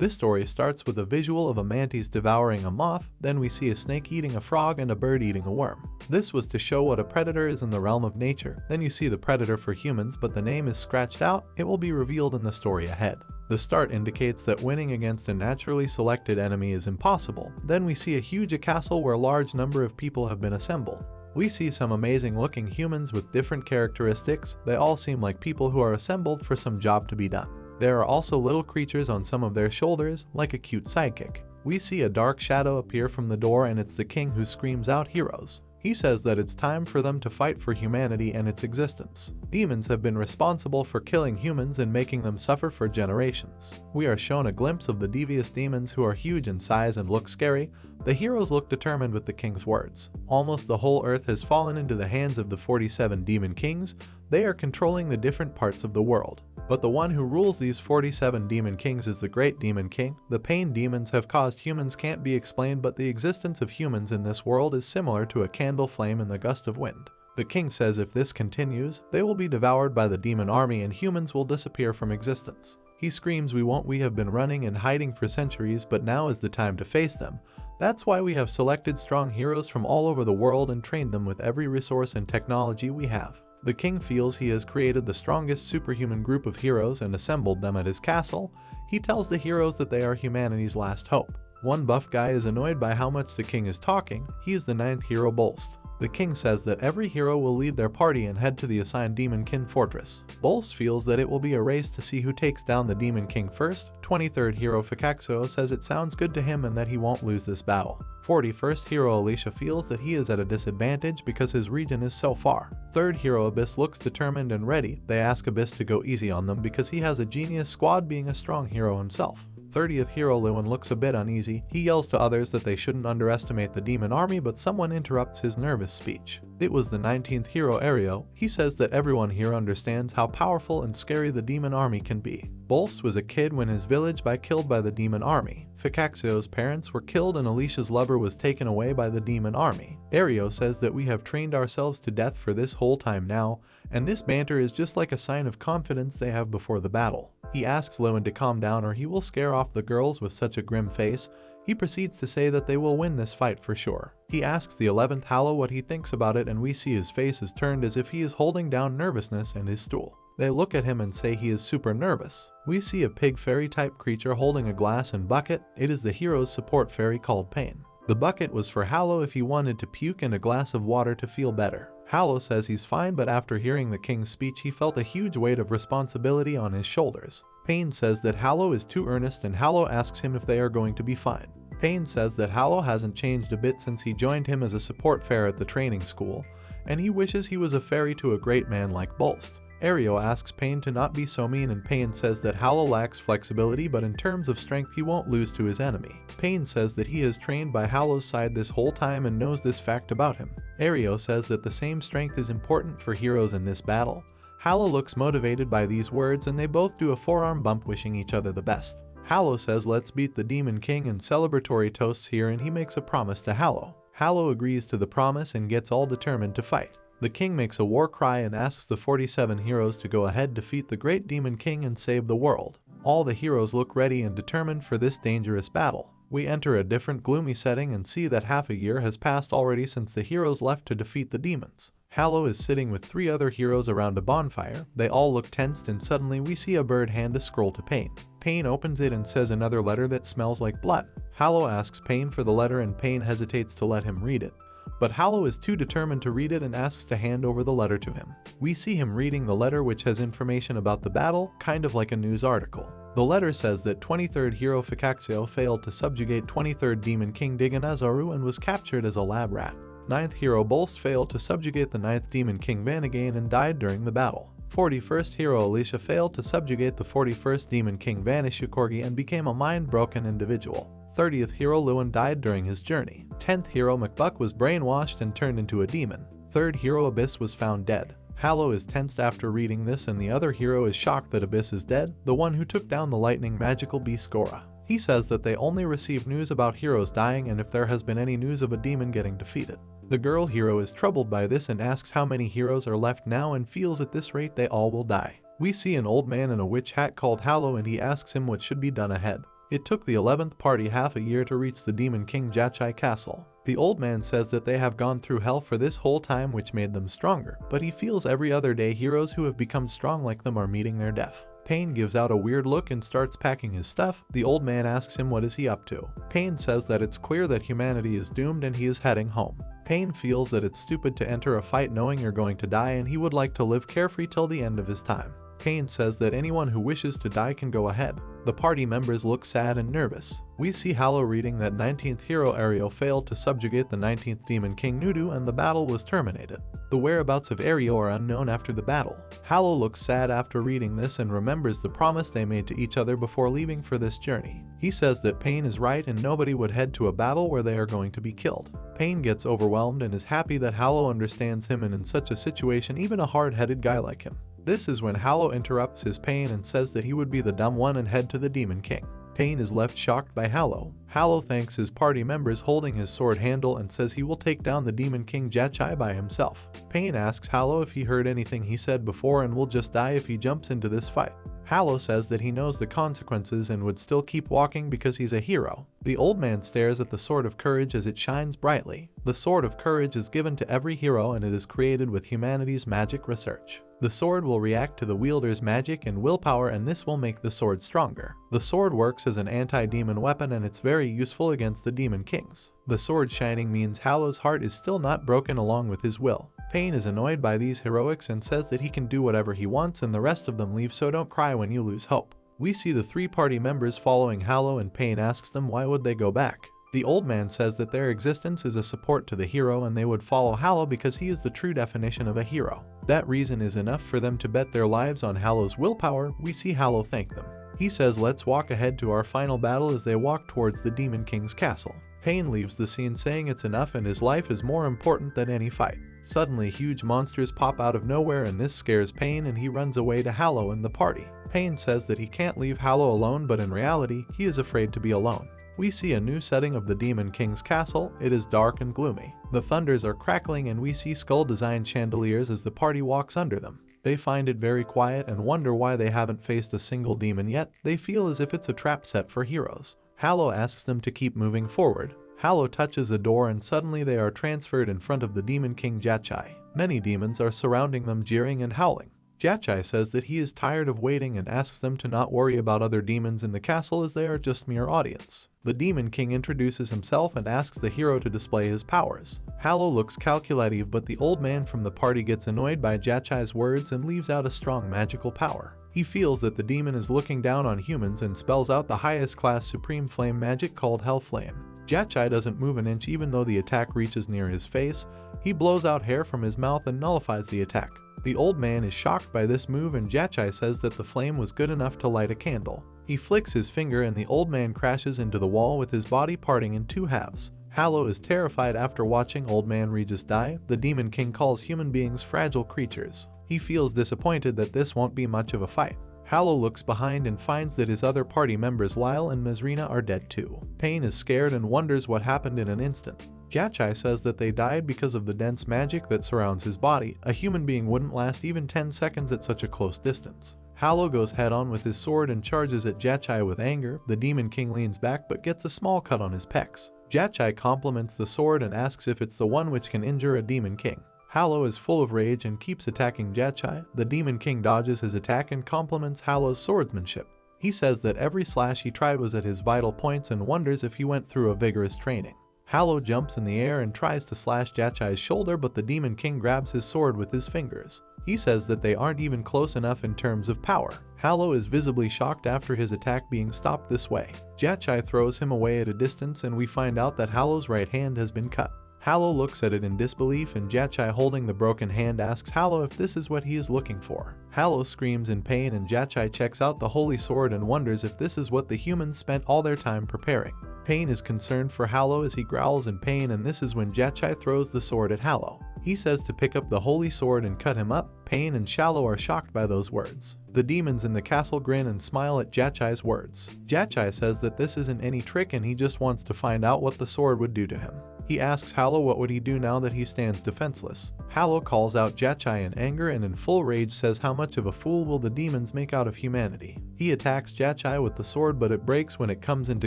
This story starts with a visual of a mantis devouring a moth, then we see a snake eating a frog and a bird eating a worm. This was to show what a predator is in the realm of nature. Then you see the predator for humans, but the name is scratched out. It will be revealed in the story ahead. The start indicates that winning against a naturally selected enemy is impossible. Then we see a huge castle where a large number of people have been assembled. We see some amazing looking humans with different characteristics. They all seem like people who are assembled for some job to be done. There are also little creatures on some of their shoulders, like a cute sidekick. We see a dark shadow appear from the door, and it's the king who screams out heroes. He says that it's time for them to fight for humanity and its existence. Demons have been responsible for killing humans and making them suffer for generations. We are shown a glimpse of the devious demons who are huge in size and look scary. The heroes look determined with the king's words. Almost the whole earth has fallen into the hands of the 47 demon kings. They are controlling the different parts of the world. But the one who rules these 47 demon kings is the great demon king. The pain demons have caused humans can't be explained, but the existence of humans in this world is similar to a candle flame in the gust of wind. The king says if this continues, they will be devoured by the demon army and humans will disappear from existence. He screams, we have been running and hiding for centuries, but now is the time to face them. That's why we have selected strong heroes from all over the world and trained them with every resource and technology we have. The king feels he has created the strongest superhuman group of heroes and assembled them at his castle. He tells the heroes that they are humanity's last hope. One buff guy is annoyed by how much the king is talking. He is the 9th hero, Bolst. The king says that every hero will lead their party and head to the assigned Demon King fortress. Bolst feels that it will be a race to see who takes down the Demon King first. 23rd hero Fikaxo says it sounds good to him and that he won't lose this battle. 41st hero Alicia feels that he is at a disadvantage because his region is so far. 3rd hero Abyss looks determined and ready. They ask Abyss to go easy on them because he has a genius squad, being a strong hero himself. 30th hero Lewin looks a bit uneasy. He yells to others that they shouldn't underestimate the demon army, but someone interrupts his nervous speech. It was the 19th hero Ario. He says that everyone here understands how powerful and scary the demon army can be. Bolst was a kid when his village was killed by the demon army. Fikaxio's parents were killed and Alicia's lover was taken away by the demon army. Ario says that we have trained ourselves to death for this whole time now, and this banter is just like a sign of confidence they have before the battle. He asks Lewin to calm down or he will scare off the girls with such a grim face. He proceeds to say that they will win this fight for sure. He asks the 11th Hallow what he thinks about it, and we see his face is turned as if he is holding down nervousness and his stool. They look at him and say he is super nervous. We see a pig fairy type creature holding a glass and bucket. It is the hero's support fairy called Pain. The bucket was for Hallow if he wanted to puke, and a glass of water to feel better. Hallow says he's fine, but after hearing the king's speech he felt a huge weight of responsibility on his shoulders. Pain says that Hallow is too earnest and Hallow asks him if they are going to be fine. Pain says that Hallow hasn't changed a bit since he joined him as a support fair at the training school, and he wishes he was a fairy to a great man like Bolst. Ario asks Pain to not be so mean, and Pain says that Hallow lacks flexibility, but in terms of strength he won't lose to his enemy. Pain says that he is trained by Hallow's side this whole time and knows this fact about him. Ario says that the same strength is important for heroes in this battle. Hallow looks motivated by these words and they both do a forearm bump, wishing each other the best. Hallow says let's beat the Demon King, and celebratory toasts here, and he makes a promise to Hallow. Hallow agrees to the promise and gets all determined to fight. The king makes a war cry and asks the 47 heroes to go ahead, defeat the great Demon King and save the world. All the heroes look ready and determined for this dangerous battle. We enter a different gloomy setting and see that half a year has passed already since the heroes left to defeat the demons. Hallow is sitting with 3 other heroes around a bonfire. They all look tensed, and suddenly we see a bird hand a scroll to Pain. Pain opens it and says another letter that smells like blood. Hallow asks Pain for the letter and Pain hesitates to let him read it. But Hallow is too determined to read it and asks to hand over the letter to him. We see him reading the letter, which has information about the battle, kind of like a news article. The letter says that 23rd hero Fikaxio failed to subjugate 23rd Demon King Diganazaru and was captured as a lab rat. 9th hero Bolst failed to subjugate the 9th Demon King Vanagain and died during the battle. 41st hero Alicia failed to subjugate the 41st Demon King Vanishukorgi and became a mind-broken individual. 30th hero Lewin died during his journey. 10th hero McBuck was brainwashed and turned into a demon. 3rd hero Abyss was found dead. Hallow is tensed after reading this, and the other hero is shocked that Abyss is dead, the one who took down the lightning magical beast Gora. He says that they only receive news about heroes dying and if there has been any news of a demon getting defeated. The girl hero is troubled by this and asks how many heroes are left now and feels at this rate they all will die. We see an old man in a witch hat called Hallow and he asks him what should be done ahead. It took the 11th party half a year to reach the Demon King Jachai castle. The old man says that they have gone through hell for this whole time, which made them stronger, but he feels every other day heroes who have become strong like them are meeting their death. Pain gives out a weird look and starts packing his stuff. The old man asks him what is he up to. Pain says that it's clear that humanity is doomed and he is heading home. Pain feels that it's stupid to enter a fight knowing you're going to die and he would like to live carefree till the end of his time. Pain says that anyone who wishes to die can go ahead. The party members look sad and nervous. We see Hallow reading that 19th hero Ariel failed to subjugate the 19th Demon King Nudu and the battle was terminated. The whereabouts of Ariel are unknown after the battle. Hallow looks sad after reading this and remembers the promise they made to each other before leaving for this journey. He says that Pain is right and nobody would head to a battle where they are going to be killed. Pain gets overwhelmed and is happy that Hallow understands him, and in such a situation even a hard-headed guy like him. This is when Hallow interrupts his Pain and says that he would be the dumb one and head to the Demon King. Pain is left shocked by Hallow. Hallow thanks his party members holding his sword handle and says he will take down the Demon King Jachai by himself. Pain asks Hallow if he heard anything he said before and will just die if he jumps into this fight. Hallow says that he knows the consequences and would still keep walking because he's a hero. The old man stares at the Sword of Courage as it shines brightly. The Sword of Courage is given to every hero and it is created with humanity's magic research. The sword will react to the wielder's magic and willpower, and this will make the sword stronger. The sword works as an anti-demon weapon and it's very useful against the Demon Kings. The sword shining means Hallow's heart is still not broken along with his will. Pain is annoyed by these heroics and says that he can do whatever he wants and the rest of them leave, so don't cry when you lose hope. We see the three party members following Hallow and Pain asks them why would they go back. The old man says that their existence is a support to the hero and they would follow Hallow because he is the true definition of a hero. That reason is enough for them to bet their lives on Hallow's willpower. We see Hallow thank them. He says let's walk ahead to our final battle as they walk towards the Demon King's castle. Pain leaves the scene saying it's enough and his life is more important than any fight. Suddenly huge monsters pop out of nowhere and this scares Pain and he runs away to Hallow and the party. Pain says that he can't leave Hallow alone, but in reality he is afraid to be alone. We see a new setting of the Demon King's castle. It is dark and gloomy. The thunders are crackling and we see skull-designed chandeliers as the party walks under them. They find it very quiet and wonder why they haven't faced a single demon yet. They feel as if it's a trap set for heroes. Hallow asks them to keep moving forward. Hallow touches a door and suddenly they are transferred in front of the Demon King Jachai. Many demons are surrounding them, jeering and howling. Jachai says that he is tired of waiting and asks them to not worry about other demons in the castle as they are just mere audience. The Demon King introduces himself and asks the hero to display his powers. Hallow looks calculative, but the old man from the party gets annoyed by Jachai's words and leaves out a strong magical power. He feels that the demon is looking down on humans and spells out the highest class supreme flame magic called Hell Flame. Jachai doesn't move an inch even though the attack reaches near his face. He blows out hair from his mouth and nullifies the attack. The old man is shocked by this move and Jachai says that the flame was good enough to light a candle. He flicks his finger and the old man crashes into the wall with his body parting in two halves. Hallow is terrified after watching Old Man Regis die. The Demon King calls human beings fragile creatures. He feels disappointed that this won't be much of a fight. Hallow looks behind and finds that his other party members Lyle and Mesrina are dead too. Pain is scared and wonders what happened in an instant. Jachai says that they died because of the dense magic that surrounds his body. A human being wouldn't last even 10 seconds at such a close distance. Hallow goes head on with his sword and charges at Jachai with anger. The Demon King leans back but gets a small cut on his pecs. Jachai compliments the sword and asks if it's the one which can injure a Demon King. Hallow is full of rage and keeps attacking Jachai. The Demon King dodges his attack and compliments Hallow's swordsmanship. He says that every slash he tried was at his vital points and wonders if he went through a vigorous training. Hallow jumps in the air and tries to slash Jachai's shoulder, but the Demon King grabs his sword with his fingers. He says that they aren't even close enough in terms of power. Hallow is visibly shocked after his attack being stopped this way. Jachai throws him away at a distance and we find out that Hallow's right hand has been cut. Hallow looks at it in disbelief and Jachai holding the broken hand asks Hallow if this is what he is looking for. Hallow screams in pain and Jachai checks out the holy sword and wonders if this is what the humans spent all their time preparing. Pain is concerned for Hallow as he growls in pain, and this is when Jachai throws the sword at Hallow. He says to pick up the holy sword and cut him up. Pain and Shallow are shocked by those words. The demons in the castle grin and smile at Jachai's words. Jachai says that this isn't any trick and he just wants to find out what the sword would do to him. He asks Hallow what would he do now that he stands defenseless. Hallow calls out Jachai in anger and in full rage says how much of a fool will the demons make out of humanity. He attacks Jachai with the sword, but it breaks when it comes into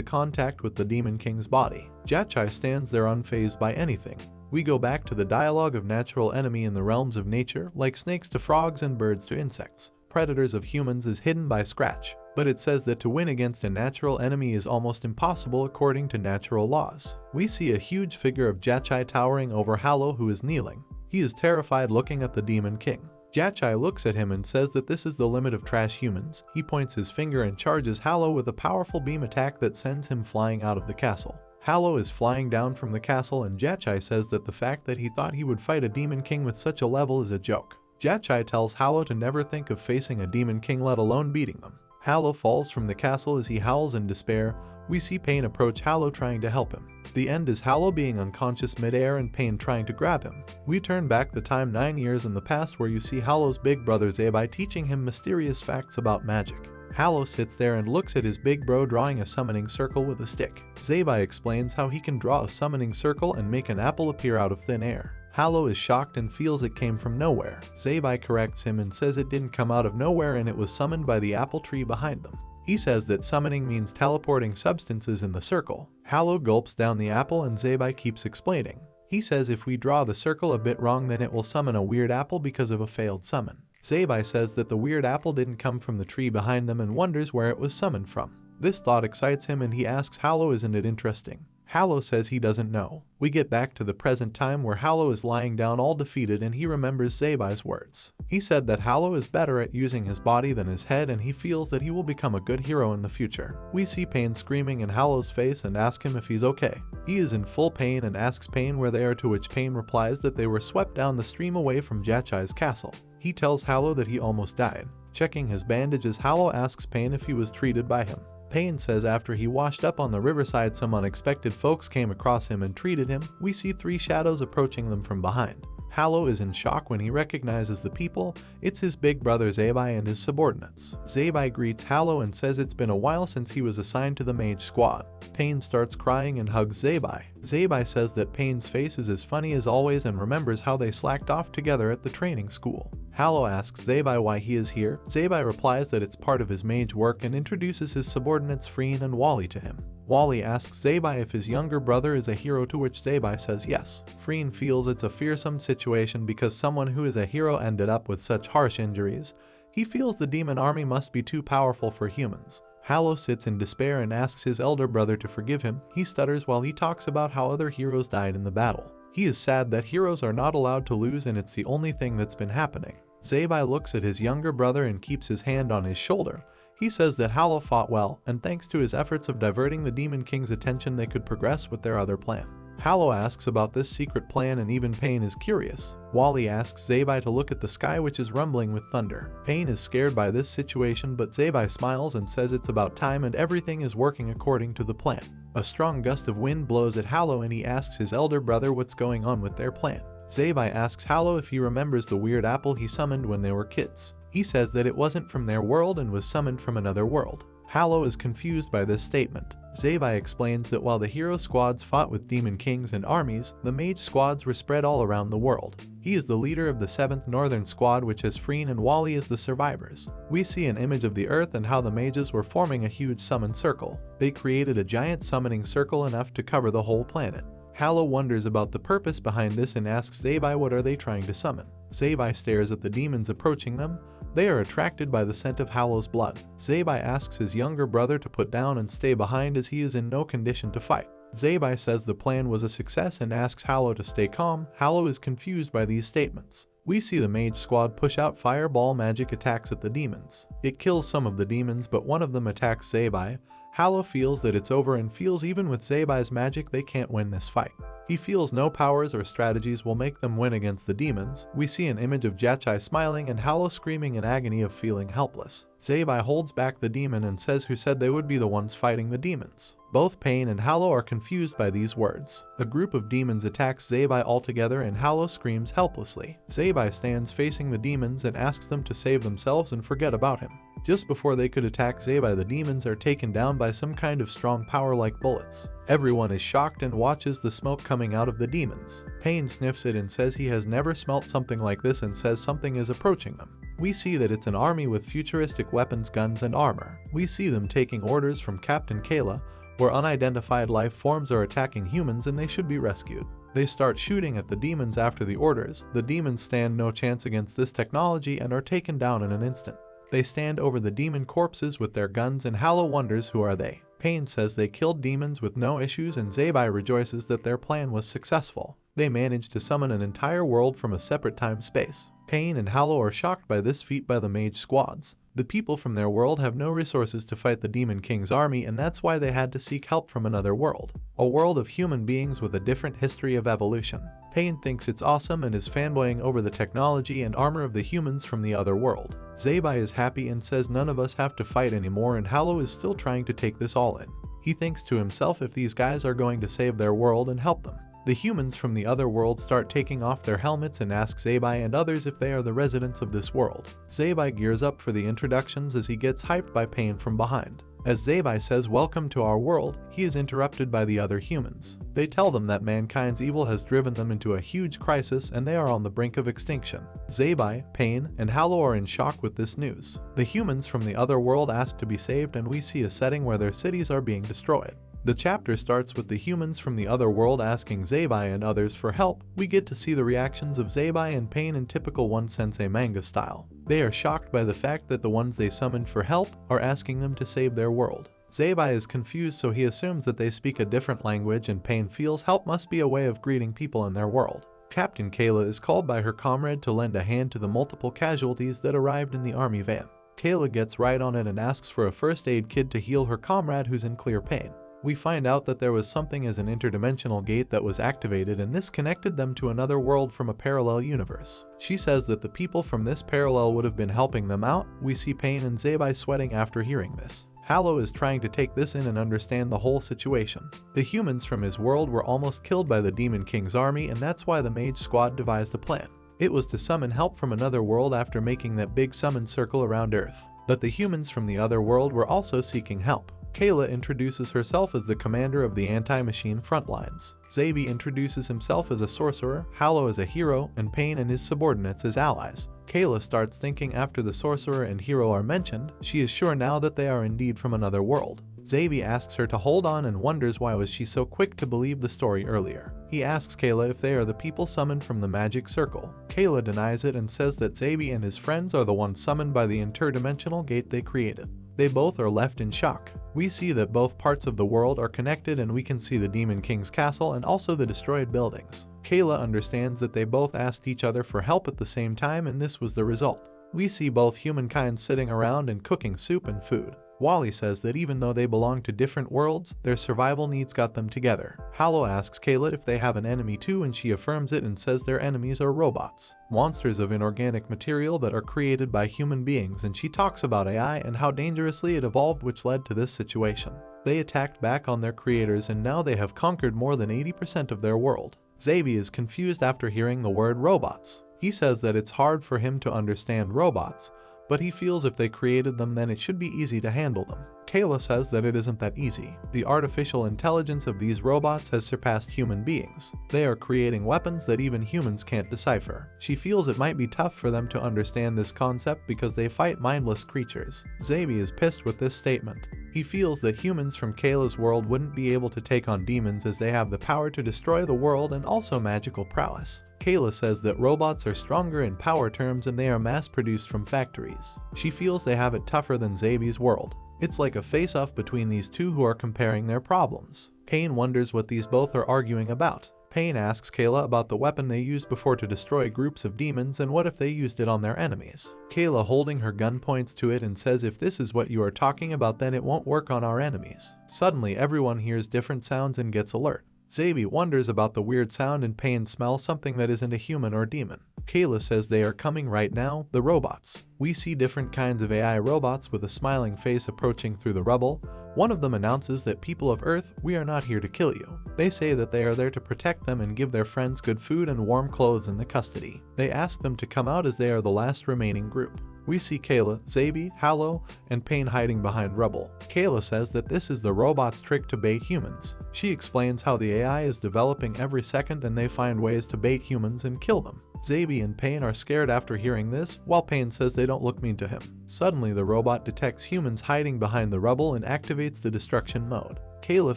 contact with the Demon King's body. Jachai stands there unfazed by anything. We go back to the dialogue of natural enemy in the realms of nature, like snakes to frogs and birds to insects. Predators of humans is hidden by Scratch, but it says that to win against a natural enemy is almost impossible according to natural laws. We see a huge figure of Jachai towering over Hallow, who is kneeling. He is terrified looking at the Demon King. Jachai looks at him and says that this is the limit of trash humans. He points his finger and charges Hallow with a powerful beam attack that sends him flying out of the castle. Hallow is flying down from the castle and Jachai says that the fact that he thought he would fight a Demon King with such a level is a joke. Jachai tells Hallow to never think of facing a Demon King, let alone beating them. Hallow falls from the castle as he howls in despair. We see Pain approach Hallow trying to help him. The end is Hallow being unconscious midair and Pain trying to grab him. We turn back the time 9 years in the past where you see Hallow's big brother Zabai teaching him mysterious facts about magic. Hallow sits there and looks at his big bro drawing a summoning circle with a stick. Zabai explains how he can draw a summoning circle and make an apple appear out of thin air. Hallow is shocked and feels it came from nowhere. Zabai corrects him and says it didn't come out of nowhere and it was summoned by the apple tree behind them. He says that summoning means teleporting substances in the circle. Hallow gulps down the apple and Zabai keeps explaining. He says if we draw the circle a bit wrong then it will summon a weird apple because of a failed summon. Zabai says that the weird apple didn't come from the tree behind them and wonders where it was summoned from. This thought excites him and he asks Hallow, isn't it interesting? Hallow says he doesn't know. We get back to the present time where Hallow is lying down all defeated and he remembers Zabai's words. He said that Hallow is better at using his body than his head and he feels that he will become a good hero in the future. We see Pain screaming in Hallow's face and ask him if he's okay. He is in full pain and asks Pain where they are, to which Pain replies that they were swept down the stream away from Jachai's castle. He tells Hallow that he almost died. Checking his bandages, Hallow asks Pain if he was treated by him. Pain says after he washed up on the riverside some unexpected folks came across him and treated him. We see 3 shadows approaching them from behind. Hallow is in shock when he recognizes the people. It's his big brother Zabai and his subordinates. Zabai greets Hallow and says it's been a while since he was assigned to the mage squad. Pain starts crying and hugs Zabai. Zabai says that Pain's face is as funny as always and remembers how they slacked off together at the training school. Hallow asks Zabai why he is here. Zabai replies that it's part of his mage work and introduces his subordinates Freen and Wally to him. Wally asks Zabai if his younger brother is a hero, to which Zabai says yes. Freen feels it's a fearsome situation because someone who is a hero ended up with such harsh injuries. He feels the demon army must be too powerful for humans. Hallow sits in despair and asks his elder brother to forgive him. He stutters while he talks about how other heroes died in the battle. He is sad that heroes are not allowed to lose and it's the only thing that's been happening. Zabai looks at his younger brother and keeps his hand on his shoulder. He says that Hallow fought well, and thanks to his efforts of diverting the Demon King's attention they could progress with their other plan. Hallow asks about this secret plan and even Pain is curious. Wally asks Zabai to look at the sky, which is rumbling with thunder. Pain is scared by this situation, but Zabai smiles and says it's about time and everything is working according to the plan. A strong gust of wind blows at Hallow and he asks his elder brother what's going on with their plan. Zabai asks Hallow if he remembers the weird apple he summoned when they were kids. He says that it wasn't from their world and was summoned from another world. Hallow is confused by this statement. Zabai explains that while the hero squads fought with demon kings and armies, the mage squads were spread all around the world. He is the leader of the 7th Northern Squad, which has Freen and Wally as the survivors. We see an image of the earth and how the mages were forming a huge summon circle. They created a giant summoning circle enough to cover the whole planet. Hallow wonders about the purpose behind this and asks Zabai what are they trying to summon. Zabai stares at the demons approaching them. They are attracted by the scent of Hallow's blood. Zabai asks his younger brother to put down and stay behind as he is in no condition to fight. Zabai says the plan was a success and asks Hallow to stay calm. Hallow is confused by these statements. We see the mage squad push out fireball magic attacks at the demons. It kills some of the demons, but one of them attacks Zabai. Hallow feels that it's over and feels even with Zabai's magic they can't win this fight. He feels no powers or strategies will make them win against the demons. We see an image of Jachai smiling and Hallow screaming in agony of feeling helpless. Zabai holds back the demon and says who said they would be the ones fighting the demons. Both Pain and Hallow are confused by these words. A group of demons attacks Zabai altogether and Hallow screams helplessly. Zabai stands facing the demons and asks them to save themselves and forget about him. Just before they could attack Zabai, the demons are taken down by some kind of strong power like bullets. Everyone is shocked and watches the smoke coming out of the demons. Pain sniffs it and says he has never smelt something like this and says something is approaching them. We see that it's an army with futuristic weapons, guns, and armor. We see them taking orders from Captain Kayla, where unidentified life forms are attacking humans and they should be rescued. They start shooting at the demons after the orders. The demons stand no chance against this technology and are taken down in an instant. They stand over the demon corpses with their guns and Hallow wonders who are they. Pain says they killed demons with no issues and Zabai rejoices that their plan was successful. They managed to summon an entire world from a separate time-space. Pain and Hallow are shocked by this feat by the mage squads. The people from their world have no resources to fight the Demon King's army, and that's why they had to seek help from another world. A world of human beings with a different history of evolution. Pain thinks it's awesome and is fanboying over the technology and armor of the humans from the other world. Zabai is happy and says none of us have to fight anymore, and Hallow is still trying to take this all in. He thinks to himself if these guys are going to save their world and help them. The humans from the other world start taking off their helmets and ask Zabai and others if they are the residents of this world. Zabai gears up for the introductions as he gets hyped by Pain from behind. As Zabai says welcome to our world, he is interrupted by the other humans. They tell them that mankind's evil has driven them into a huge crisis and they are on the brink of extinction. Zabai, Pain, and Hallow are in shock with this news. The humans from the other world ask to be saved and we see a setting where their cities are being destroyed. The chapter starts with the humans from the other world asking Zabai and others for help. We get to see the reactions of Zabai and Pain in typical One Sensei manga style. They are shocked by the fact that the ones they summoned for help are asking them to save their world. Zabai is confused, so he assumes that they speak a different language, and Pain feels help must be a way of greeting people in their world. Captain Kayla is called by her comrade to lend a hand to the multiple casualties that arrived in the army van. Kayla gets right on it and asks for a first aid kit to heal her comrade who's in clear pain. We find out that there was something as an interdimensional gate that was activated, and this connected them to another world from a parallel universe. She says that the people from this parallel would have been helping them out. We see Pain and Zabai sweating after hearing this. Hallow is trying to take this in and understand the whole situation. The humans from his world were almost killed by the Demon King's army, and that's why the Mage Squad devised a plan. It was to summon help from another world after making that big summon circle around Earth. But the humans from the other world were also seeking help. Kayla introduces herself as the commander of the anti-machine frontlines. Zabi introduces himself as a sorcerer, Hallow as a hero, and Pain and his subordinates as allies. Kayla starts thinking after the sorcerer and hero are mentioned, she is sure now that they are indeed from another world. Zabi asks her to hold on and wonders why was she so quick to believe the story earlier. He asks Kayla if they are the people summoned from the magic circle. Kayla denies it and says that Zabi and his friends are the ones summoned by the interdimensional gate they created. They both are left in shock. We see that both parts of the world are connected, and we can see the Demon King's castle and also the destroyed buildings. Kayla understands that they both asked each other for help at the same time, and this was the result. We see both humankind sitting around and cooking soup and food. Wally says that even though they belong to different worlds, their survival needs got them together. Hallow asks Kayla if they have an enemy too, and she affirms it and says their enemies are robots, monsters of inorganic material that are created by human beings, and she talks about AI and how dangerously it evolved, which led to this situation. They attacked back on their creators and now they have conquered more than 80% of their world. Zabi is confused after hearing the word robots. He says that it's hard for him to understand robots, but he feels if they created them then it should be easy to handle them. Kayla says that it isn't that easy. The artificial intelligence of these robots has surpassed human beings. They are creating weapons that even humans can't decipher. She feels it might be tough for them to understand this concept because they fight mindless creatures. Zabi is pissed with this statement. He feels that humans from Kayla's world wouldn't be able to take on demons as they have the power to destroy the world and also magical prowess. Kayla says that robots are stronger in power terms and they are mass-produced from factories. She feels they have it tougher than Zabi's world. It's like a face-off between these two who are comparing their problems. Pain wonders what these both are arguing about. Pain asks Kayla about the weapon they used before to destroy groups of demons and what if they used it on their enemies. Kayla, holding her gun, points to it and says if this is what you are talking about then it won't work on our enemies. Suddenly everyone hears different sounds and gets alert. Zabi wonders about the weird sound and Pain smells something that isn't a human or demon. Kayla says they are coming right now, the robots. We see different kinds of AI robots with a smiling face approaching through the rubble. One of them announces that people of Earth, we are not here to kill you. They say that they are there to protect them and give their friends good food and warm clothes in the custody. They ask them to come out as they are the last remaining group. We see Kayla, Zabi, Hallow, and Pain hiding behind rubble. Kayla says that this is the robot's trick to bait humans. She explains how the AI is developing every second and they find ways to bait humans and kill them. Zabi and Pain are scared after hearing this, while Pain says they don't look mean to him. Suddenly the robot detects humans hiding behind the rubble and activates the destruction mode. Kayla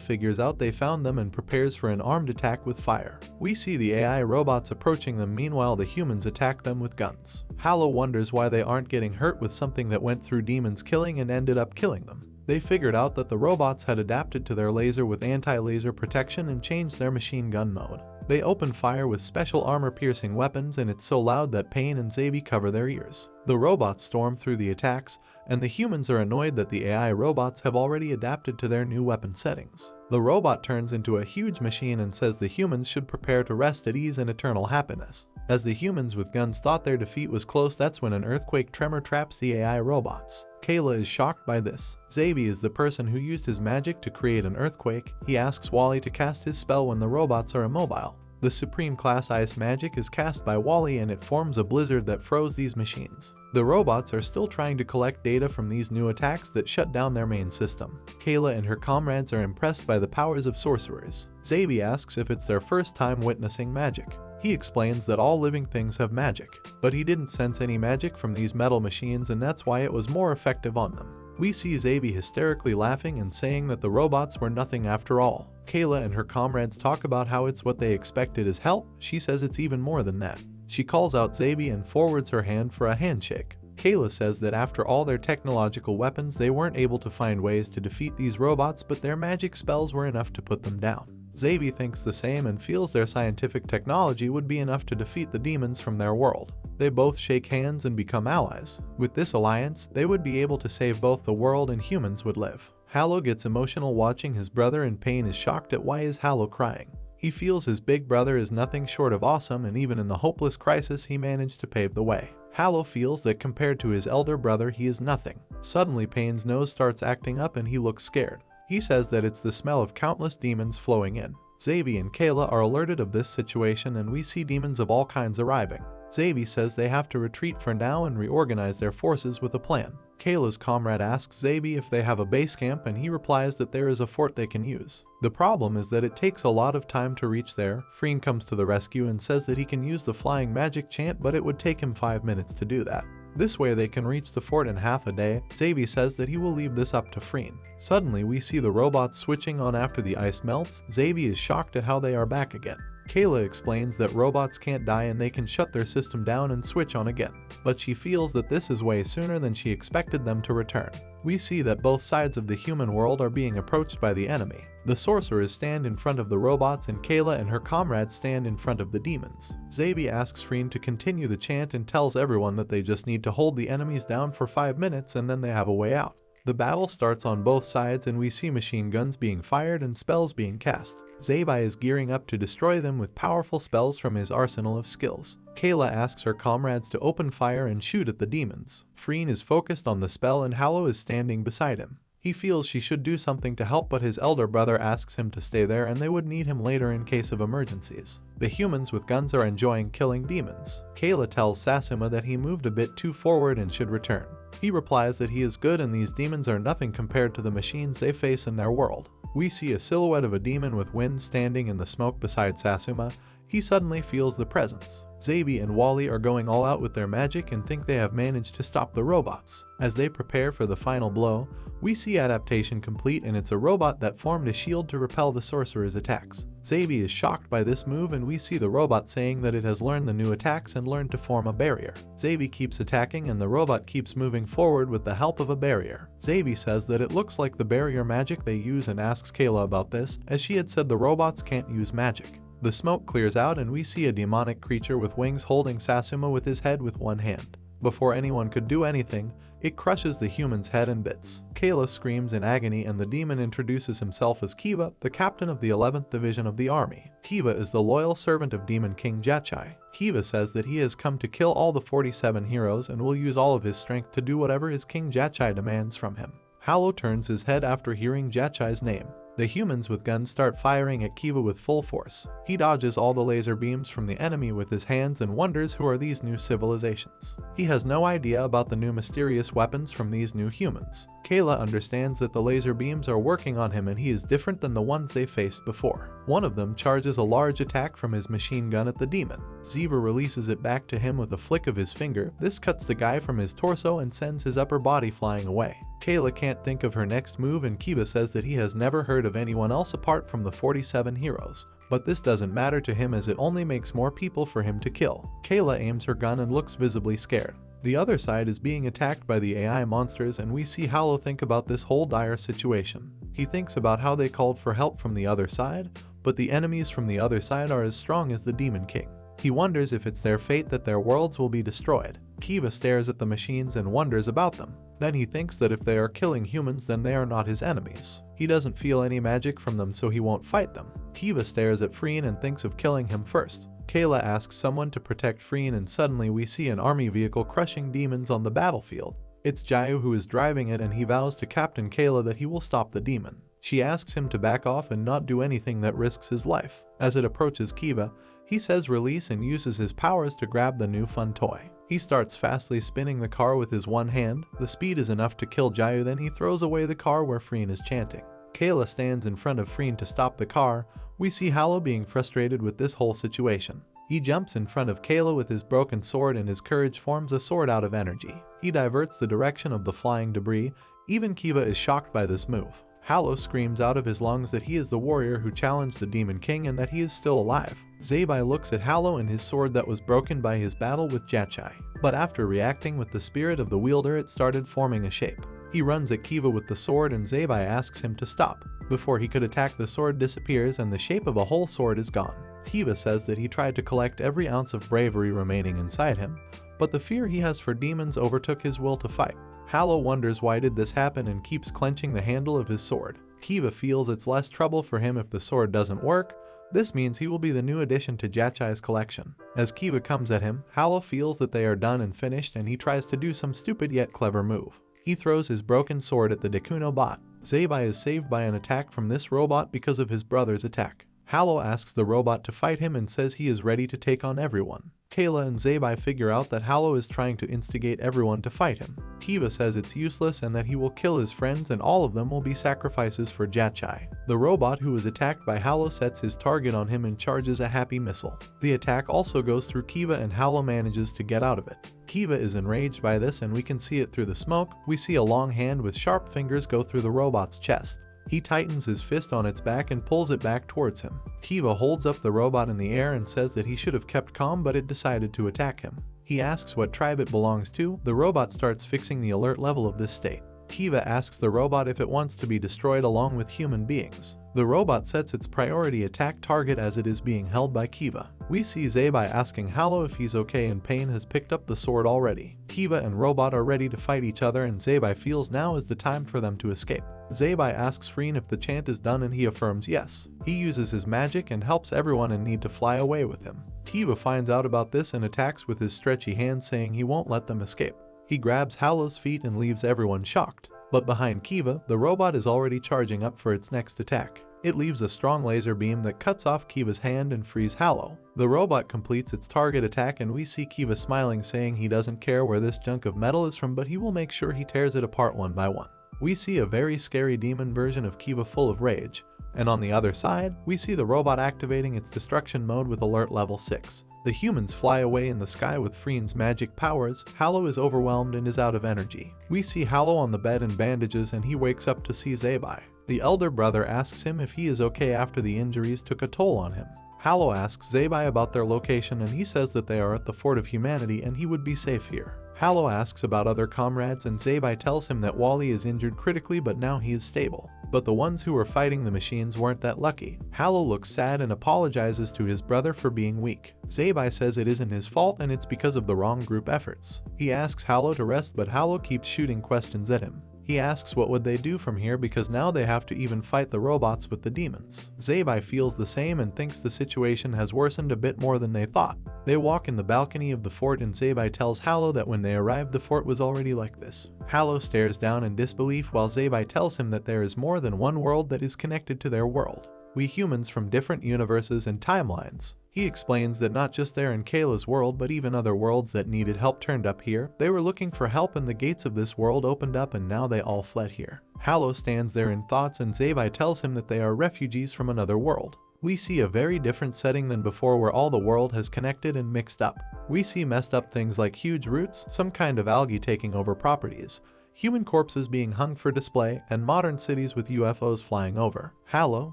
figures out they found them and prepares for an armed attack with fire. We see the AI robots approaching them, meanwhile the humans attack them with guns. Hallow wonders why they aren't getting hurt with something that went through demons' killing and ended up killing them. They figured out that the robots had adapted to their laser with anti-laser protection and changed their machine gun mode. They open fire with special armor-piercing weapons and it's so loud that Pain and Zabi cover their ears. The robots storm through the attacks, and the humans are annoyed that the AI robots have already adapted to their new weapon settings. The robot turns into a huge machine and says the humans should prepare to rest at ease and eternal happiness. As the humans with guns thought their defeat was close, that's when an earthquake tremor traps the AI robots. Kayla is shocked by this. Zabi is the person who used his magic to create an earthquake. He asks Wally to cast his spell when the robots are immobile. The Supreme Class Ice magic is cast by Wally and it forms a blizzard that froze these machines. The robots are still trying to collect data from these new attacks that shut down their main system. Kayla and her comrades are impressed by the powers of sorcerers. Zabi asks if it's their first time witnessing magic. He explains that all living things have magic, but he didn't sense any magic from these metal machines and that's why it was more effective on them. We see Zabi hysterically laughing and saying that the robots were nothing after all. Kayla and her comrades talk about how it's what they expected as help. She says it's even more than that. She calls out Zabi and forwards her hand for a handshake. Kayla says that after all their technological weapons they weren't able to find ways to defeat these robots, but their magic spells were enough to put them down. Zabi thinks the same and feels their scientific technology would be enough to defeat the demons from their world. They both shake hands and become allies. With this alliance, they would be able to save both the world and humans would live. Hallow gets emotional watching his brother and Pain is shocked at why is Hallow crying. He feels his big brother is nothing short of awesome and even in the hopeless crisis he managed to pave the way. Hallow feels that compared to his elder brother he is nothing. Suddenly Pain's nose starts acting up and he looks scared. He says that it's the smell of countless demons flowing in. Zabi and Kayla are alerted of this situation and we see demons of all kinds arriving. Zabi says they have to retreat for now and reorganize their forces with a plan. Kayla's comrade asks Zabi if they have a base camp and he replies that there is a fort they can use. The problem is that it takes a lot of time to reach there. Freen comes to the rescue and says that he can use the flying magic chant, but it would take him 5 minutes to do that. This way they can reach the fort in half a day. Zabi says that he will leave this up to Freen. Suddenly we see the robots switching on after the ice melts. Zabi is shocked at how they are back again. Kayla explains that robots can't die and they can shut their system down and switch on again, but she feels that this is way sooner than she expected them to return. We see that both sides of the human world are being approached by the enemy. The sorcerers stand in front of the robots and Kayla and her comrades stand in front of the demons. Zabi asks Freen to continue the chant and tells everyone that they just need to hold the enemies down for 5 minutes and then they have a way out. The battle starts on both sides and we see machine guns being fired and spells being cast. Zabi is gearing up to destroy them with powerful spells from his arsenal of skills. Kayla asks her comrades to open fire and shoot at the demons. Freen is focused on the spell and Hallow is standing beside him. He feels she should do something to help, but his elder brother asks him to stay there and they would need him later in case of emergencies. The humans with guns are enjoying killing demons. Kayla tells Sasuma that he moved a bit too forward and should return. He replies that he is good and these demons are nothing compared to the machines they face in their world. We see a silhouette of a demon with wind standing in the smoke beside Sasuma. He suddenly feels the presence. Zabi and Wally are going all out with their magic and think they have managed to stop the robots. As they prepare for the final blow, we see adaptation complete and it's a robot that formed a shield to repel the sorcerer's attacks. Zabi is shocked by this move and we see the robot saying that it has learned the new attacks and learned to form a barrier. Zabi keeps attacking and the robot keeps moving forward with the help of a barrier. Zabi says that it looks like the barrier magic they use and asks Kayla about this, as she had said the robots can't use magic. The smoke clears out and we see a demonic creature with wings holding Sasuma with his head with one hand. Before anyone could do anything, it crushes the human's head in bits. Kayla screams in agony and the demon introduces himself as Kiva, the captain of the 11th Division of the army. Kiva is the loyal servant of Demon King Jachai. Kiva says that he has come to kill all the 47 heroes and will use all of his strength to do whatever his King Jachai demands from him. Hallow turns his head after hearing Jachai's name. The humans with guns start firing at Kiva with full force. He dodges all the laser beams from the enemy with his hands and wonders who are these new civilizations. He has no idea about the new mysterious weapons from these new humans. Kayla understands that the laser beams are working on him and he is different than the ones they faced before. One of them charges a large attack from his machine gun at the demon. Ziva releases it back to him with a flick of his finger. This cuts the guy from his torso and sends his upper body flying away. Kayla can't think of her next move and Kiva says that he has never heard of anyone else apart from the 47 heroes. But this doesn't matter to him as it only makes more people for him to kill. Kayla aims her gun and looks visibly scared. The other side is being attacked by the AI monsters and we see Hallow think about this whole dire situation. He thinks about how they called for help from the other side, but the enemies from the other side are as strong as the Demon King. He wonders if it's their fate that their worlds will be destroyed. Kiva stares at the machines and wonders about them. Then he thinks that if they are killing humans then they are not his enemies. He doesn't feel any magic from them so he won't fight them. Kiva stares at Freen and thinks of killing him first. Kayla asks someone to protect Freen and suddenly we see an army vehicle crushing demons on the battlefield. It's Jayu who is driving it and he vows to Captain Kayla that he will stop the demon. She asks him to back off and not do anything that risks his life. As it approaches Kiva, he says release and uses his powers to grab the new fun toy. He starts fastly spinning the car with his one hand. The speed is enough to kill Jayu, then he throws away the car where Freen is chanting. Kayla stands in front of Freen to stop the car. We see Hallow being frustrated with this whole situation. He jumps in front of Kayla with his broken sword and his courage forms a sword out of energy. He diverts the direction of the flying debris. Even Kiva is shocked by this move. Hallow screams out of his lungs that he is the warrior who challenged the Demon King and that he is still alive. Zabai looks at Hallow and his sword that was broken by his battle with Jachai. But after reacting with the spirit of the wielder it started forming a shape. He runs at Kiva with the sword and Zabai asks him to stop. Before he could attack, the sword disappears and the shape of a whole sword is gone. Kiva says that he tried to collect every ounce of bravery remaining inside him, but the fear he has for demons overtook his will to fight. Hallow wonders why did this happen and keeps clenching the handle of his sword. Kiva feels it's less trouble for him if the sword doesn't work. This means he will be the new addition to Jachai's collection. As Kiva comes at him, Hallow feels that they are done and finished and he tries to do some stupid yet clever move. He throws his broken sword at the Dekuno bot. Zabai is saved by an attack from this robot because of his brother's attack. Hallow asks the robot to fight him and says he is ready to take on everyone. Kayla and Zabai figure out that Hallow is trying to instigate everyone to fight him. Kiva says it's useless and that he will kill his friends and all of them will be sacrifices for Jachai. The robot who was attacked by Hallow sets his target on him and charges a happy missile. The attack also goes through Kiva and Hallow manages to get out of it. Kiva is enraged by this and we can see it through the smoke. We see a long hand with sharp fingers go through the robot's chest. He tightens his fist on its back and pulls it back towards him. Kiva holds up the robot in the air and says that he should have kept calm but it decided to attack him. He asks what tribe it belongs to. The robot starts fixing the alert level of this state. Kiva asks the robot if it wants to be destroyed along with human beings. The robot sets its priority attack target as it is being held by Kiva. We see Zabai asking Hallow if he's okay and Pain has picked up the sword already. Kiva and robot are ready to fight each other and Zabai feels now is the time for them to escape. Zabai asks Freen if the chant is done and he affirms yes. He uses his magic and helps everyone in need to fly away with him. Kiva finds out about this and attacks with his stretchy hand saying he won't let them escape. He grabs Hallow's feet and leaves everyone shocked. But behind Kiva, the robot is already charging up for its next attack. It leaves a strong laser beam that cuts off Kiva's hand and frees Hallow. The robot completes its target attack and we see Kiva smiling saying he doesn't care where this junk of metal is from but he will make sure he tears it apart one by one. We see a very scary demon version of Kiva full of rage. And on the other side, we see the robot activating its destruction mode with alert level 6. The humans fly away in the sky with Freen's magic powers. Hallow is overwhelmed and is out of energy. We see Hallow on the bed in bandages and he wakes up to see Zabai. The elder brother asks him if he is okay after the injuries took a toll on him. Hallow asks Zabai about their location and he says that they are at the Fort of Humanity and he would be safe here. Hallow asks about other comrades and Zabai tells him that Wally is injured critically but now he is stable. But the ones who were fighting the machines weren't that lucky. Hallow looks sad and apologizes to his brother for being weak. Zabai says it isn't his fault and it's because of the wrong group efforts. He asks Hallow to rest but Hallow keeps shooting questions at him. He asks what would they do from here because now they have to even fight the robots with the demons. Zabai feels the same and thinks the situation has worsened a bit more than they thought. They walk in the balcony of the fort and Zabai tells Hallo that when they arrived the fort was already like this. Hallo stares down in disbelief while Zabai tells him that there is more than one world that is connected to their world. We humans from different universes and timelines. He explains that not just there in Kayla's world but even other worlds that needed help turned up here. They were looking for help and the gates of this world opened up and now they all fled here. Hallo stands there in thoughts and Zabai tells him that they are refugees from another world. We see a very different setting than before where all the world has connected and mixed up. We see messed up things like huge roots, some kind of algae taking over properties, human corpses being hung for display, and modern cities with UFOs flying over. Hallo,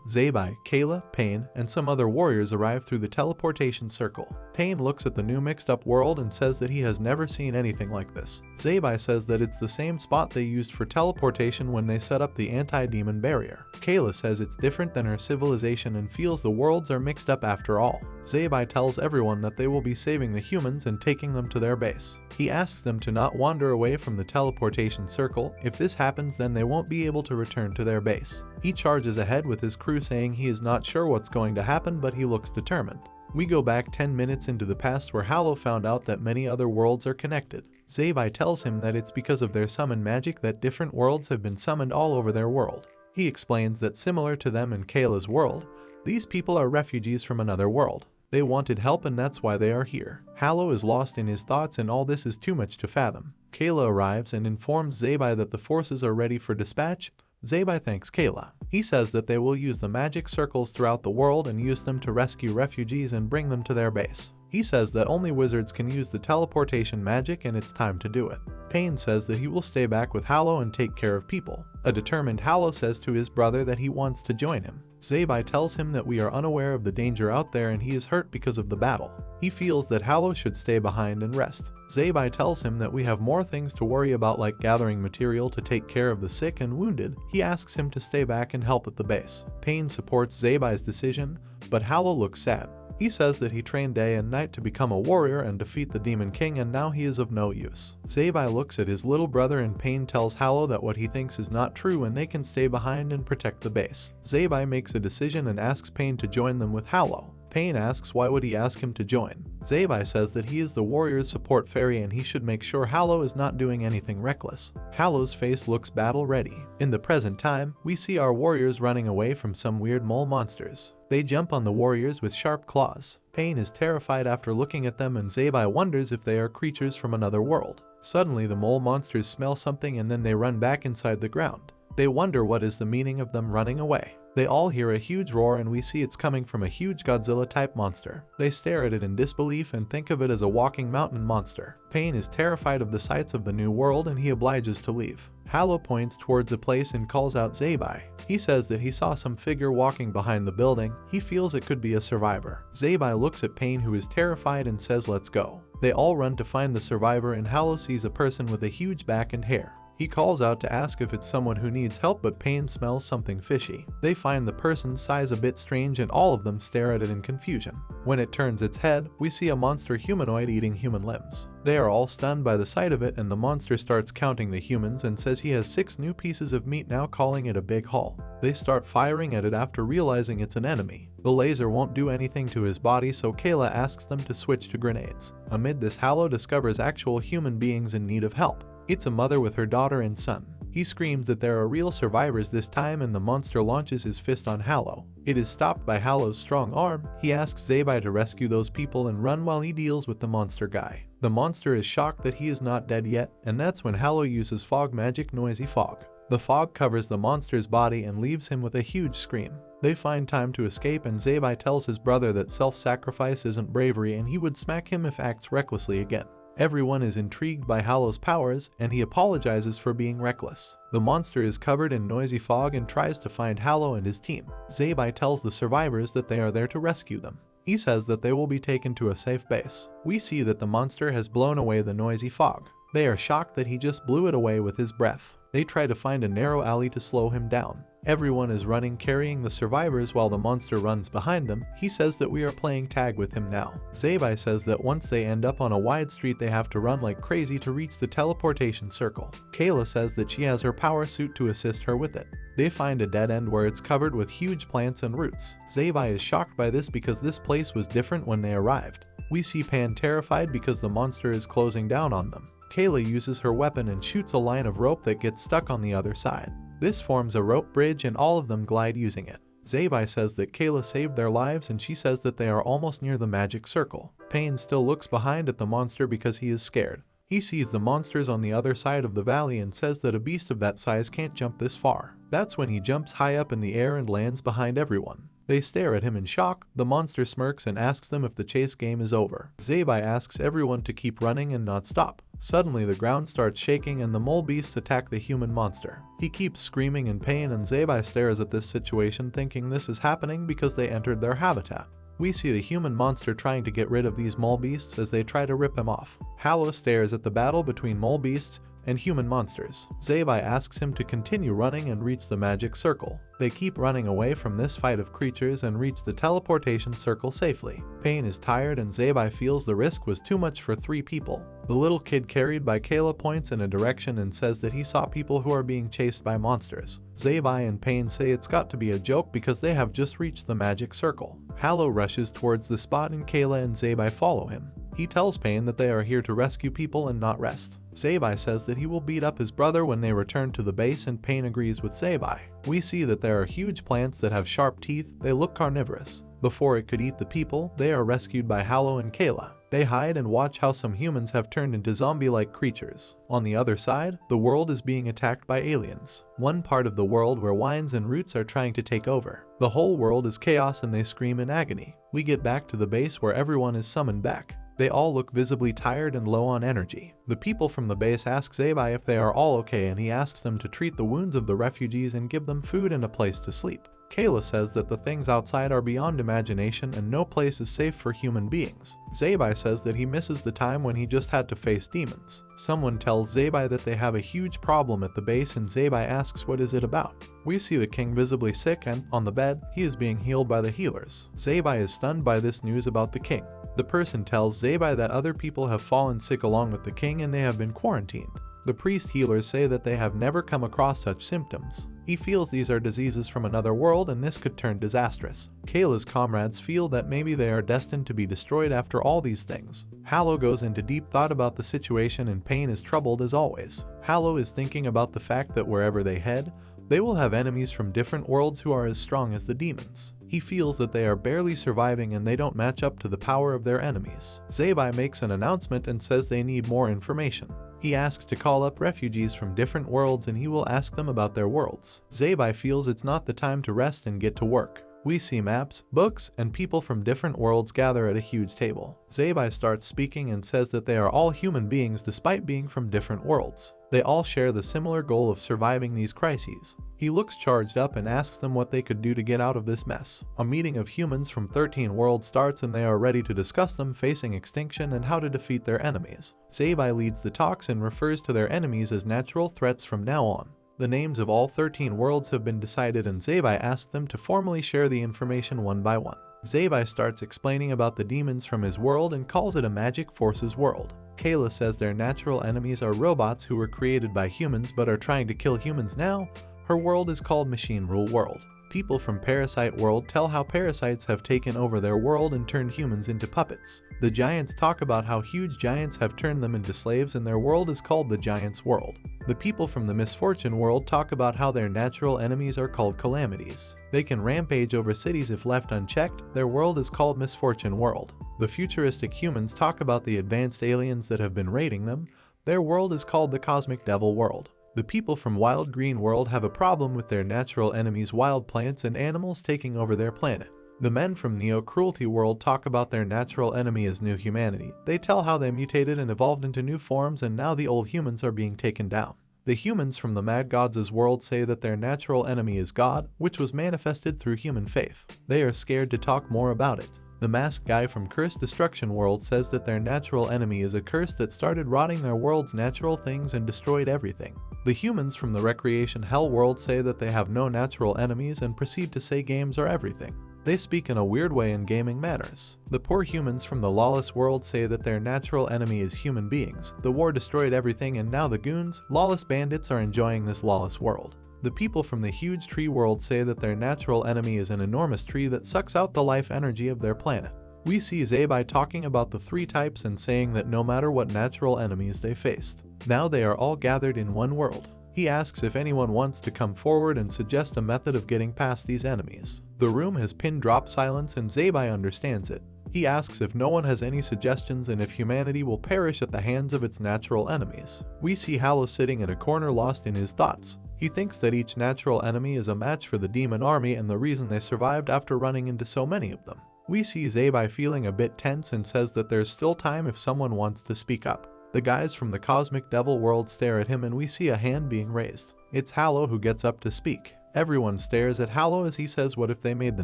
Zabai, Kayla, Pain, and some other warriors arrive through the teleportation circle. Pain looks at the new mixed-up world and says that he has never seen anything like this. Zabai says that it's the same spot they used for teleportation when they set up the anti-demon barrier. Kayla says it's different than her civilization and feels the worlds are mixed up after all. Zabai tells everyone that they will be saving the humans and taking them to their base. He asks them to not wander away from the teleportation circle. If this happens, then they won't be able to return to their base. He charges ahead with his crew saying he is not sure what's going to happen but he looks determined. We go back 10 minutes into the past where Hallo found out that many other worlds are connected. Zabai tells him that it's because of their summon magic that different worlds have been summoned all over their world. He explains that similar to them in Kayla's world, these people are refugees from another world. They wanted help and that's why they are here. Hallo is lost in his thoughts and all this is too much to fathom. Kayla arrives and informs Zabai that the forces are ready for dispatch. Zabai thanks Kayla. He says that they will use the magic circles throughout the world and use them to rescue refugees and bring them to their base. He says that only wizards can use the teleportation magic and it's time to do it. Pain says that he will stay back with Hallo and take care of people. A determined Hallo says to his brother that he wants to join him. Zabai tells him that we are unaware of the danger out there and he is hurt because of the battle. He feels that Hallo should stay behind and rest. Zabai tells him that we have more things to worry about like gathering material to take care of the sick and wounded. He asks him to stay back and help at the base. Pain supports Zabai's decision, but Hallo looks sad. He says that he trained day and night to become a warrior and defeat the Demon King and now he is of no use. Zabai looks at his little brother and Pain tells Hallo that what he thinks is not true and they can stay behind and protect the base. Zabai makes a decision and asks Pain to join them with Hallo. Pain asks why would he ask him to join. Zabai says that he is the warrior's support fairy and he should make sure Hallo is not doing anything reckless. Hallo's face looks battle ready. In the present time, we see our warriors running away from some weird mole monsters. They jump on the warriors with sharp claws. Pain is terrified after looking at them and Zabai wonders if they are creatures from another world. Suddenly the mole monsters smell something and then they run back inside the ground. They wonder what is the meaning of them running away. They all hear a huge roar and we see it's coming from a huge Godzilla-type monster. They stare at it in disbelief and think of it as a walking mountain monster. Pain is terrified of the sights of the new world and he obliges to leave. Hallo points towards a place and calls out Zabai. He says that he saw some figure walking behind the building. He feels it could be a survivor. Zabai looks at Pain who is terrified and says let's go. They all run to find the survivor and Hallo sees a person with a huge back and hair. He calls out to ask if it's someone who needs help but Pain smells something fishy. They find the person's size a bit strange and all of them stare at it in confusion. When it turns its head, we see a monster humanoid eating human limbs. They are all stunned by the sight of it and the monster starts counting the humans and says he has 6 new pieces of meat now, calling it a big haul. They start firing at it after realizing it's an enemy. The laser won't do anything to his body so Kayla asks them to switch to grenades. Amid this, Hallo discovers actual human beings in need of help. It's a mother with her daughter and son. He screams that there are real survivors this time and the monster launches his fist on Hallo. It is stopped by Hallo's strong arm. He asks Zabai to rescue those people and run while he deals with the monster guy. The monster is shocked that he is not dead yet, and that's when Hallo uses fog magic, noisy fog. The fog covers the monster's body and leaves him with a huge scream. They find time to escape and Zabai tells his brother that self-sacrifice isn't bravery and he would smack him if acts recklessly again. Everyone is intrigued by Hallo's powers and he apologizes for being reckless. The monster is covered in noisy fog and tries to find Hallo and his team. Zabai tells the survivors that they are there to rescue them. He says that they will be taken to a safe base. We see that the monster has blown away the noisy fog. They are shocked that he just blew it away with his breath. They try to find a narrow alley to slow him down. Everyone is running carrying the survivors while the monster runs behind them. He says that we are playing tag with him now. Zabai says that once they end up on a wide street they have to run like crazy to reach the teleportation circle. Kayla says that she has her power suit to assist her with it. They find a dead end where it's covered with huge plants and roots. Zabai is shocked by this because this place was different when they arrived. We see Pan terrified because the monster is closing down on them. Kayla uses her weapon and shoots a line of rope that gets stuck on the other side. This forms a rope bridge and all of them glide using it. Zabai says that Kayla saved their lives and she says that they are almost near the magic circle. Pain still looks behind at the monster because he is scared. He sees the monsters on the other side of the valley and says that a beast of that size can't jump this far. That's when he jumps high up in the air and lands behind everyone. They stare at him in shock. The monster smirks and asks them if the chase game is over. Zabai asks everyone to keep running and not stop. Suddenly the ground starts shaking and the mole beasts attack the human monster. He keeps screaming in pain and Zabai stares at this situation thinking this is happening because they entered their habitat. We see the human monster trying to get rid of these mole beasts as they try to rip him off. Hallow stares at the battle between mole beasts and human monsters. Zabai asks him to continue running and reach the magic circle. They keep running away from this fight of creatures and reach the teleportation circle safely. Pain is tired and Zabai feels the risk was too much for 3 people. The little kid carried by Kayla points in a direction and says that he saw people who are being chased by monsters. Zabai and Pain say it's got to be a joke because they have just reached the magic circle. Hallow rushes towards the spot and Kayla and Zabai follow him. He tells Pain that they are here to rescue people and not rest. Zabai says that he will beat up his brother when they return to the base and Pain agrees with Zabai. We see that there are huge plants that have sharp teeth. They look carnivorous. Before it could eat the people, they are rescued by Hallow and Kayla. They hide and watch how some humans have turned into zombie-like creatures. On the other side, the world is being attacked by aliens. One part of the world where wines and roots are trying to take over. The whole world is chaos and they scream in agony. We get back to the base where everyone is summoned back. They all look visibly tired and low on energy. The people from the base ask Zabai if they are all okay and he asks them to treat the wounds of the refugees and give them food and a place to sleep. Kayla says that the things outside are beyond imagination and no place is safe for human beings. Zabai says that he misses the time when he just had to face demons. Someone tells Zabai that they have a huge problem at the base and Zabai asks what is it about. We see the king visibly sick and, on the bed, he is being healed by the healers. Zabai is stunned by this news about the king. The person tells Zabai that other people have fallen sick along with the king and they have been quarantined. The priest healers say that they have never come across such symptoms. He feels these are diseases from another world and this could turn disastrous. Kayla's comrades feel that maybe they are destined to be destroyed after all these things. Hallow goes into deep thought about the situation and Pain is troubled as always. Hallow is thinking about the fact that wherever they head, they will have enemies from different worlds who are as strong as the demons. He feels that they are barely surviving and they don't match up to the power of their enemies. Zabai makes an announcement and says they need more information. He asks to call up refugees from different worlds and he will ask them about their worlds. Zabai feels it's not the time to rest and get to work. We see maps, books, and people from different worlds gather at a huge table. Zabai starts speaking and says that they are all human beings despite being from different worlds. They all share the similar goal of surviving these crises. He looks charged up and asks them what they could do to get out of this mess. A meeting of humans from 13 worlds starts and they are ready to discuss them facing extinction and how to defeat their enemies. Zabai leads the talks and refers to their enemies as natural threats from now on. The names of all 13 worlds have been decided and Zabai asks them to formally share the information one by one. Zabai starts explaining about the demons from his world and calls it a magic forces world. Kayla says their natural enemies are robots who were created by humans but are trying to kill humans now. Her world is called Machine Rule World. People from Parasite World tell how parasites have taken over their world and turned humans into puppets. The giants talk about how huge giants have turned them into slaves and their world is called the Giants World. The people from the Misfortune World talk about how their natural enemies are called calamities. They can rampage over cities if left unchecked. Their world is called Misfortune World. The futuristic humans talk about the advanced aliens that have been raiding them. Their world is called the Cosmic Devil World. The people from Wild Green World have a problem with their natural enemies wild plants and animals taking over their planet. The men from Neo Cruelty World talk about their natural enemy as new humanity. They tell how they mutated and evolved into new forms and now the old humans are being taken down. The humans from the Mad Gods' world say that their natural enemy is God, which was manifested through human faith. They are scared to talk more about it. The masked guy from Cursed Destruction World says that their natural enemy is a curse that started rotting their world's natural things and destroyed everything. The humans from the Recreation Hell world say that they have no natural enemies and proceed to say games are everything. They speak in a weird way in gaming manners. The poor humans from the Lawless world say that their natural enemy is human beings. The war destroyed everything and now the goons, lawless bandits, are enjoying this lawless world. The people from the Huge Tree world say that their natural enemy is an enormous tree that sucks out the life energy of their planet. We see Zabai talking about the three types and saying that no matter what natural enemies they faced, now they are all gathered in one world. He asks if anyone wants to come forward and suggest a method of getting past these enemies. The room has pin drop silence and Zabai understands it. He asks if no one has any suggestions and if humanity will perish at the hands of its natural enemies. We see Hallow sitting in a corner lost in his thoughts. He thinks that each natural enemy is a match for the demon army and the reason they survived after running into so many of them. We see Zabai feeling a bit tense and says that there's still time if someone wants to speak up. The guys from the Cosmic Devil world stare at him and we see a hand being raised. It's Hallow who gets up to speak. Everyone stares at Hallow as he says what if they made the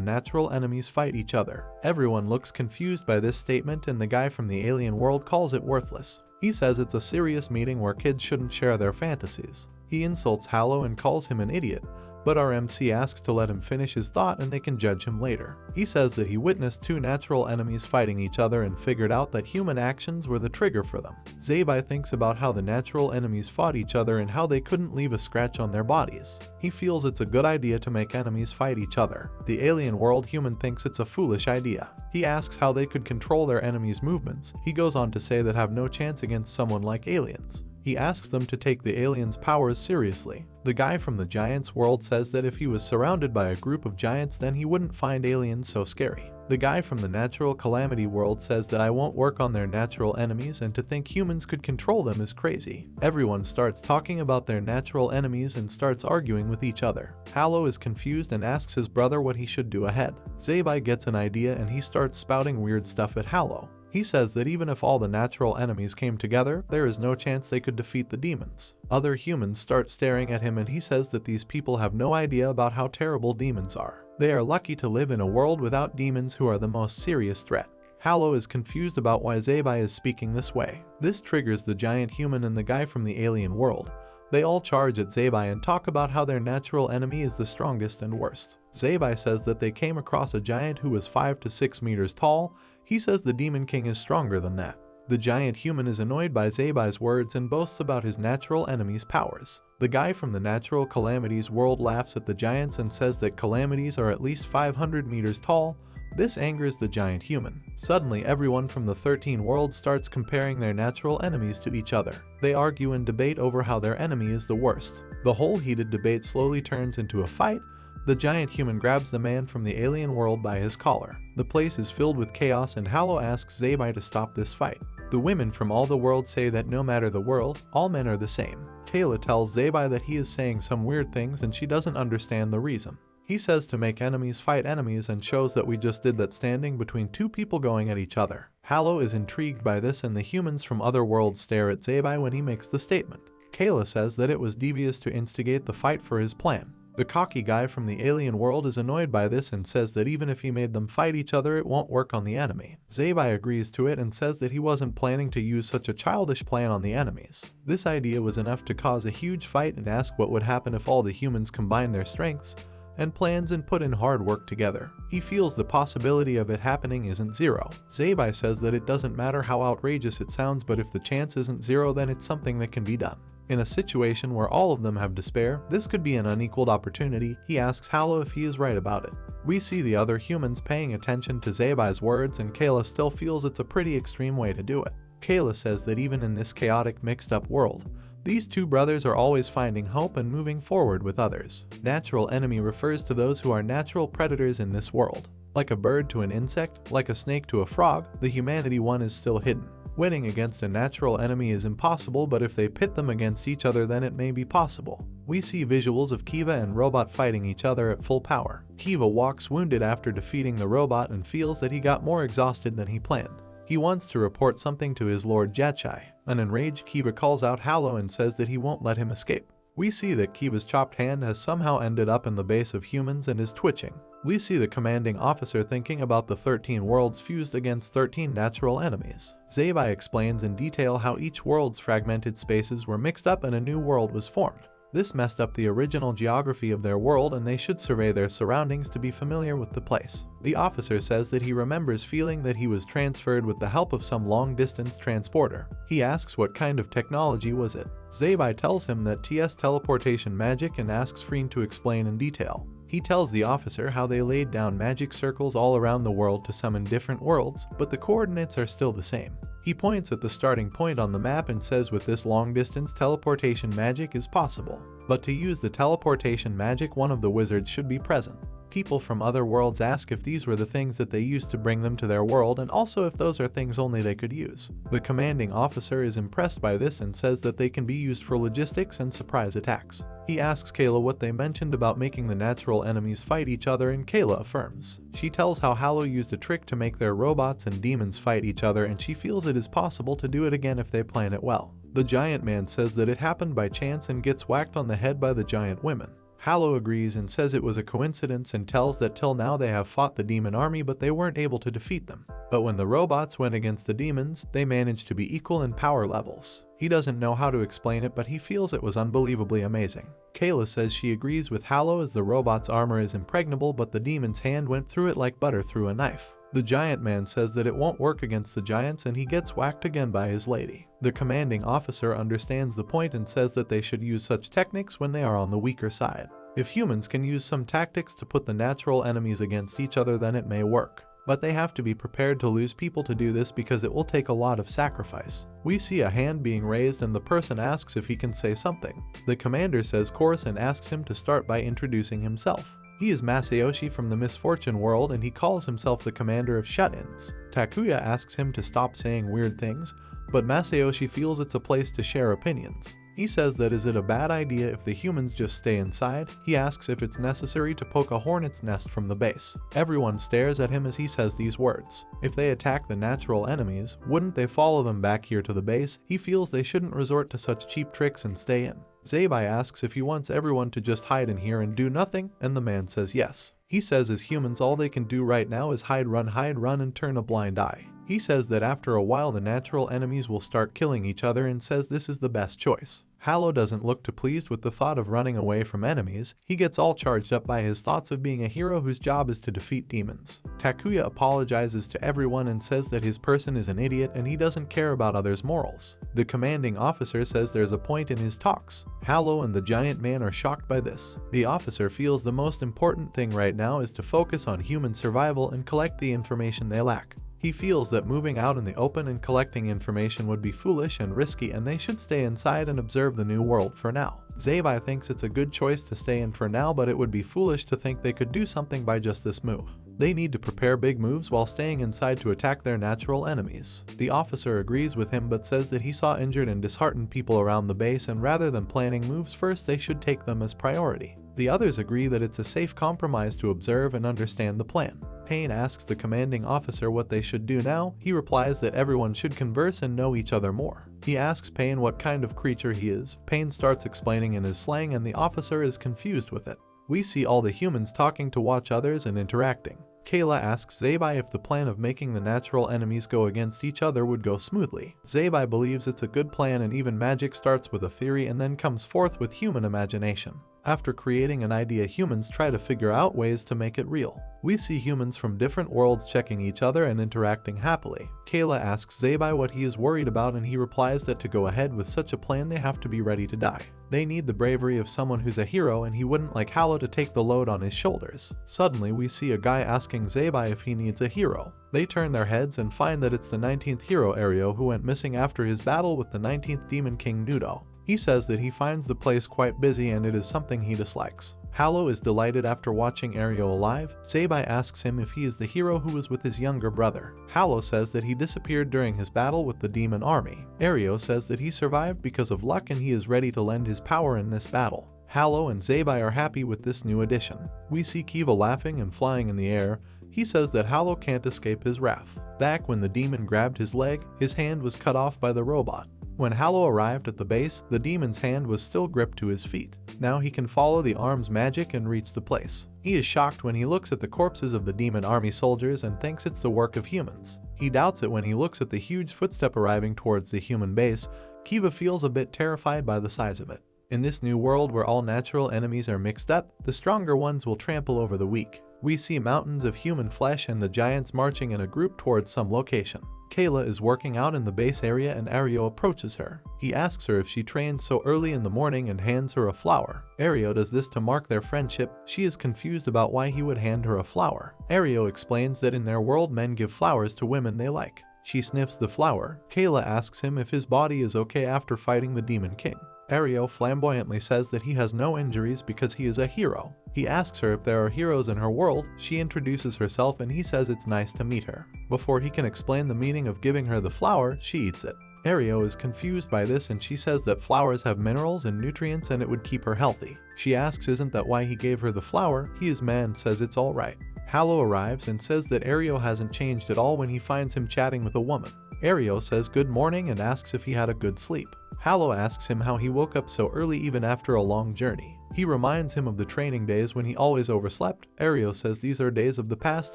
natural enemies fight each other. Everyone looks confused by this statement and the guy from the alien world calls it worthless. He says it's a serious meeting where kids shouldn't share their fantasies. He insults Hallow and calls him an idiot, but our MC asks to let him finish his thought and they can judge him later. He says that he witnessed two natural enemies fighting each other and figured out that human actions were the trigger for them. Zabai thinks about how the natural enemies fought each other and how they couldn't leave a scratch on their bodies. He feels it's a good idea to make enemies fight each other. The alien world human thinks it's a foolish idea. He asks how they could control their enemies' movements. He goes on to say that have no chance against someone like aliens. He asks them to take the aliens' powers seriously. The guy from the Giants world says that if he was surrounded by a group of giants then he wouldn't find aliens so scary. The guy from the Natural Calamity world says that I won't work on their natural enemies and to think humans could control them is crazy. Everyone starts talking about their natural enemies and starts arguing with each other. Hallow is confused and asks his brother what he should do ahead. Zabai gets an idea and he starts spouting weird stuff at Hallow. He says that even if all the natural enemies came together, there is no chance they could defeat the demons. Other humans start staring at him and he says that these people have no idea about how terrible demons are. They are lucky to live in a world without demons who are the most serious threat. Hallow is confused about why Zabai is speaking this way. This triggers the giant human and the guy from the alien world. They all charge at Zabai and talk about how their natural enemy is the strongest and worst. Zabai says that they came across a giant who was 5 to 6 meters tall. He says the Demon King is stronger than that. The giant human is annoyed by Zabai's words and boasts about his natural enemy's powers. The guy from the Natural Calamities world laughs at the giants and says that calamities are at least 500 meters tall. This angers the giant human. Suddenly everyone from the 13 worlds starts comparing their natural enemies to each other. They argue and debate over how their enemy is the worst. The whole heated debate slowly turns into a fight. The giant human grabs the man from the alien world by his collar. The place is filled with chaos and Hallow asks Zabai to stop this fight. The women from all the worlds say that no matter the world, all men are the same. Kayla tells Zabai that he is saying some weird things and she doesn't understand the reason. He says to make enemies fight enemies and shows that we just did that standing between two people going at each other. Hallow is intrigued by this and the humans from other worlds stare at Zabai when he makes the statement. Kayla says that it was devious to instigate the fight for his plan. The cocky guy from the alien world is annoyed by this and says that even if he made them fight each other it won't work on the enemy. Zabai agrees to it and says that he wasn't planning to use such a childish plan on the enemies. This idea was enough to cause a huge fight and ask what would happen if all the humans combined their strengths and plans and put in hard work together. He feels the possibility of it happening isn't zero. Zabai says that it doesn't matter how outrageous it sounds, but if the chance isn't zero then it's something that can be done. In a situation where all of them have despair, this could be an unequaled opportunity. He asks Hallow if he is right about it. We see the other humans paying attention to Zabai's words and Kayla still feels it's a pretty extreme way to do it. Kayla says that even in this chaotic mixed up world, these two brothers are always finding hope and moving forward with others. Natural enemy refers to those who are natural predators in this world. Like a bird to an insect, like a snake to a frog, the humanity one is still hidden. Winning against a natural enemy is impossible, but if they pit them against each other then it may be possible. We see visuals of Kiva and Robot fighting each other at full power. Kiva walks wounded after defeating the robot and feels that he got more exhausted than he planned. He wants to report something to his Lord Jachai. An enraged Kiva calls out Hallow and says that he won't let him escape. We see that Kiva's chopped hand has somehow ended up in the base of humans and is twitching. We see the commanding officer thinking about the 13 worlds fused against 13 natural enemies. Zabai explains in detail how each world's fragmented spaces were mixed up and a new world was formed. This messed up the original geography of their world and they should survey their surroundings to be familiar with the place. The officer says that he remembers feeling that he was transferred with the help of some long-distance transporter. He asks what kind of technology was it. Zabai tells him that TS teleportation magic and asks Freen to explain in detail. He tells the officer how they laid down magic circles all around the world to summon different worlds, but the coordinates are still the same. He points at the starting point on the map and says with this long-distance teleportation magic is possible. But to use the teleportation magic, one of the wizards should be present. People from other worlds ask if these were the things that they used to bring them to their world and also if those are things only they could use. The commanding officer is impressed by this and says that they can be used for logistics and surprise attacks. He asks Kayla what they mentioned about making the natural enemies fight each other and Kayla affirms. She tells how Hallow used a trick to make their robots and demons fight each other and she feels it is possible to do it again if they plan it well. The giant man says that it happened by chance and gets whacked on the head by the giant women. Hallow agrees and says it was a coincidence and tells that till now they have fought the demon army but they weren't able to defeat them. But when the robots went against the demons, they managed to be equal in power levels. He doesn't know how to explain it but he feels it was unbelievably amazing. Kayla says she agrees with Hallow as the robot's armor is impregnable but the demon's hand went through it like butter through a knife. The giant man says that it won't work against the giants and he gets whacked again by his lady. The commanding officer understands the point and says that they should use such techniques when they are on the weaker side. If humans can use some tactics to put the natural enemies against each other then it may work. But they have to be prepared to lose people to do this because it will take a lot of sacrifice. We see a hand being raised and the person asks if he can say something. The commander says course and asks him to start by introducing himself. He is Masayoshi from the Misfortune world and he calls himself the commander of shut-ins. Takuya asks him to stop saying weird things, but Masayoshi feels it's a place to share opinions. He says that is it a bad idea if the humans just stay inside? He asks if it's necessary to poke a hornet's nest from the base. Everyone stares at him as he says these words. If they attack the natural enemies, wouldn't they follow them back here to the base? He feels they shouldn't resort to such cheap tricks and stay in. Zabai asks if he wants everyone to just hide in here and do nothing, and the man says yes. He says as humans all they can do right now is hide run and turn a blind eye. He says that after a while the natural enemies will start killing each other and says this is the best choice. Hallow doesn't look too pleased with the thought of running away from enemies. He gets all charged up by his thoughts of being a hero whose job is to defeat demons. Takuya apologizes to everyone and says that his person is an idiot and he doesn't care about others' morals. The commanding officer says there's a point in his talks. Hallow and the giant man are shocked by this. The officer feels the most important thing right now is to focus on human survival and collect the information they lack. He feels that moving out in the open and collecting information would be foolish and risky and they should stay inside and observe the new world for now. Zabai thinks it's a good choice to stay in for now but it would be foolish to think they could do something by just this move. They need to prepare big moves while staying inside to attack their natural enemies. The officer agrees with him but says that he saw injured and disheartened people around the base and rather than planning moves first they should take them as priority. The others agree that it's a safe compromise to observe and understand the plan. Payne asks the commanding officer what they should do now. He replies that everyone should converse and know each other more. He asks Payne what kind of creature he is. Payne starts explaining in his slang and the officer is confused with it. We see all the humans talking to watch others and interacting. Kayla asks Zabai if the plan of making the natural enemies go against each other would go smoothly. Zabai believes it's a good plan and even magic starts with a theory and then comes forth with human imagination. After creating an idea, humans try to figure out ways to make it real. We see humans from different worlds checking each other and interacting happily. Kayla asks Zabai what he is worried about and he replies that to go ahead with such a plan they have to be ready to die. They need the bravery of someone who's a hero and he wouldn't like Hallow to take the load on his shoulders. Suddenly we see a guy asking Zabai if he needs a hero. They turn their heads and find that it's the 19th hero Ario who went missing after his battle with the 19th Demon King Nudo. He says that he finds the place quite busy and it is something he dislikes. Hallow is delighted after watching Ario alive. Zabai asks him if he is the hero who was with his younger brother. Hallow says that he disappeared during his battle with the demon army. Ario says that he survived because of luck and he is ready to lend his power in this battle. Hallow and Zabai are happy with this new addition. We see Kiva laughing and flying in the air. He says that Hallow can't escape his wrath. Back when the demon grabbed his leg, his hand was cut off by the robot. When Hallow arrived at the base, the demon's hand was still gripped to his feet. Now he can follow the arm's magic and reach the place. He is shocked when he looks at the corpses of the demon army soldiers and thinks it's the work of humans. He doubts it when he looks at the huge footstep arriving towards the human base. Kiva feels a bit terrified by the size of it. In this new world where all natural enemies are mixed up, the stronger ones will trample over the weak. We see mountains of human flesh and the giants marching in a group towards some location. Kayla is working out in the base area and Ario approaches her. He asks her if she trains so early in the morning and hands her a flower. Ario does this to mark their friendship. She is confused about why he would hand her a flower. Ario explains that in their world men give flowers to women they like. She sniffs the flower. Kayla asks him if his body is okay after fighting the Demon King. Ario flamboyantly says that he has no injuries because he is a hero. He asks her if there are heroes in her world. She introduces herself and he says it's nice to meet her. Before he can explain the meaning of giving her the flower, she eats it. Ario is confused by this and she says that flowers have minerals and nutrients and it would keep her healthy. She asks isn't that why he gave her the flower. He is mad and says it's alright. Hallow arrives and says that Ario hasn't changed at all when he finds him chatting with a woman. Ario says good morning and asks if he had a good sleep. Hallow asks him how he woke up so early even after a long journey. He reminds him of the training days when he always overslept. Ario says these are days of the past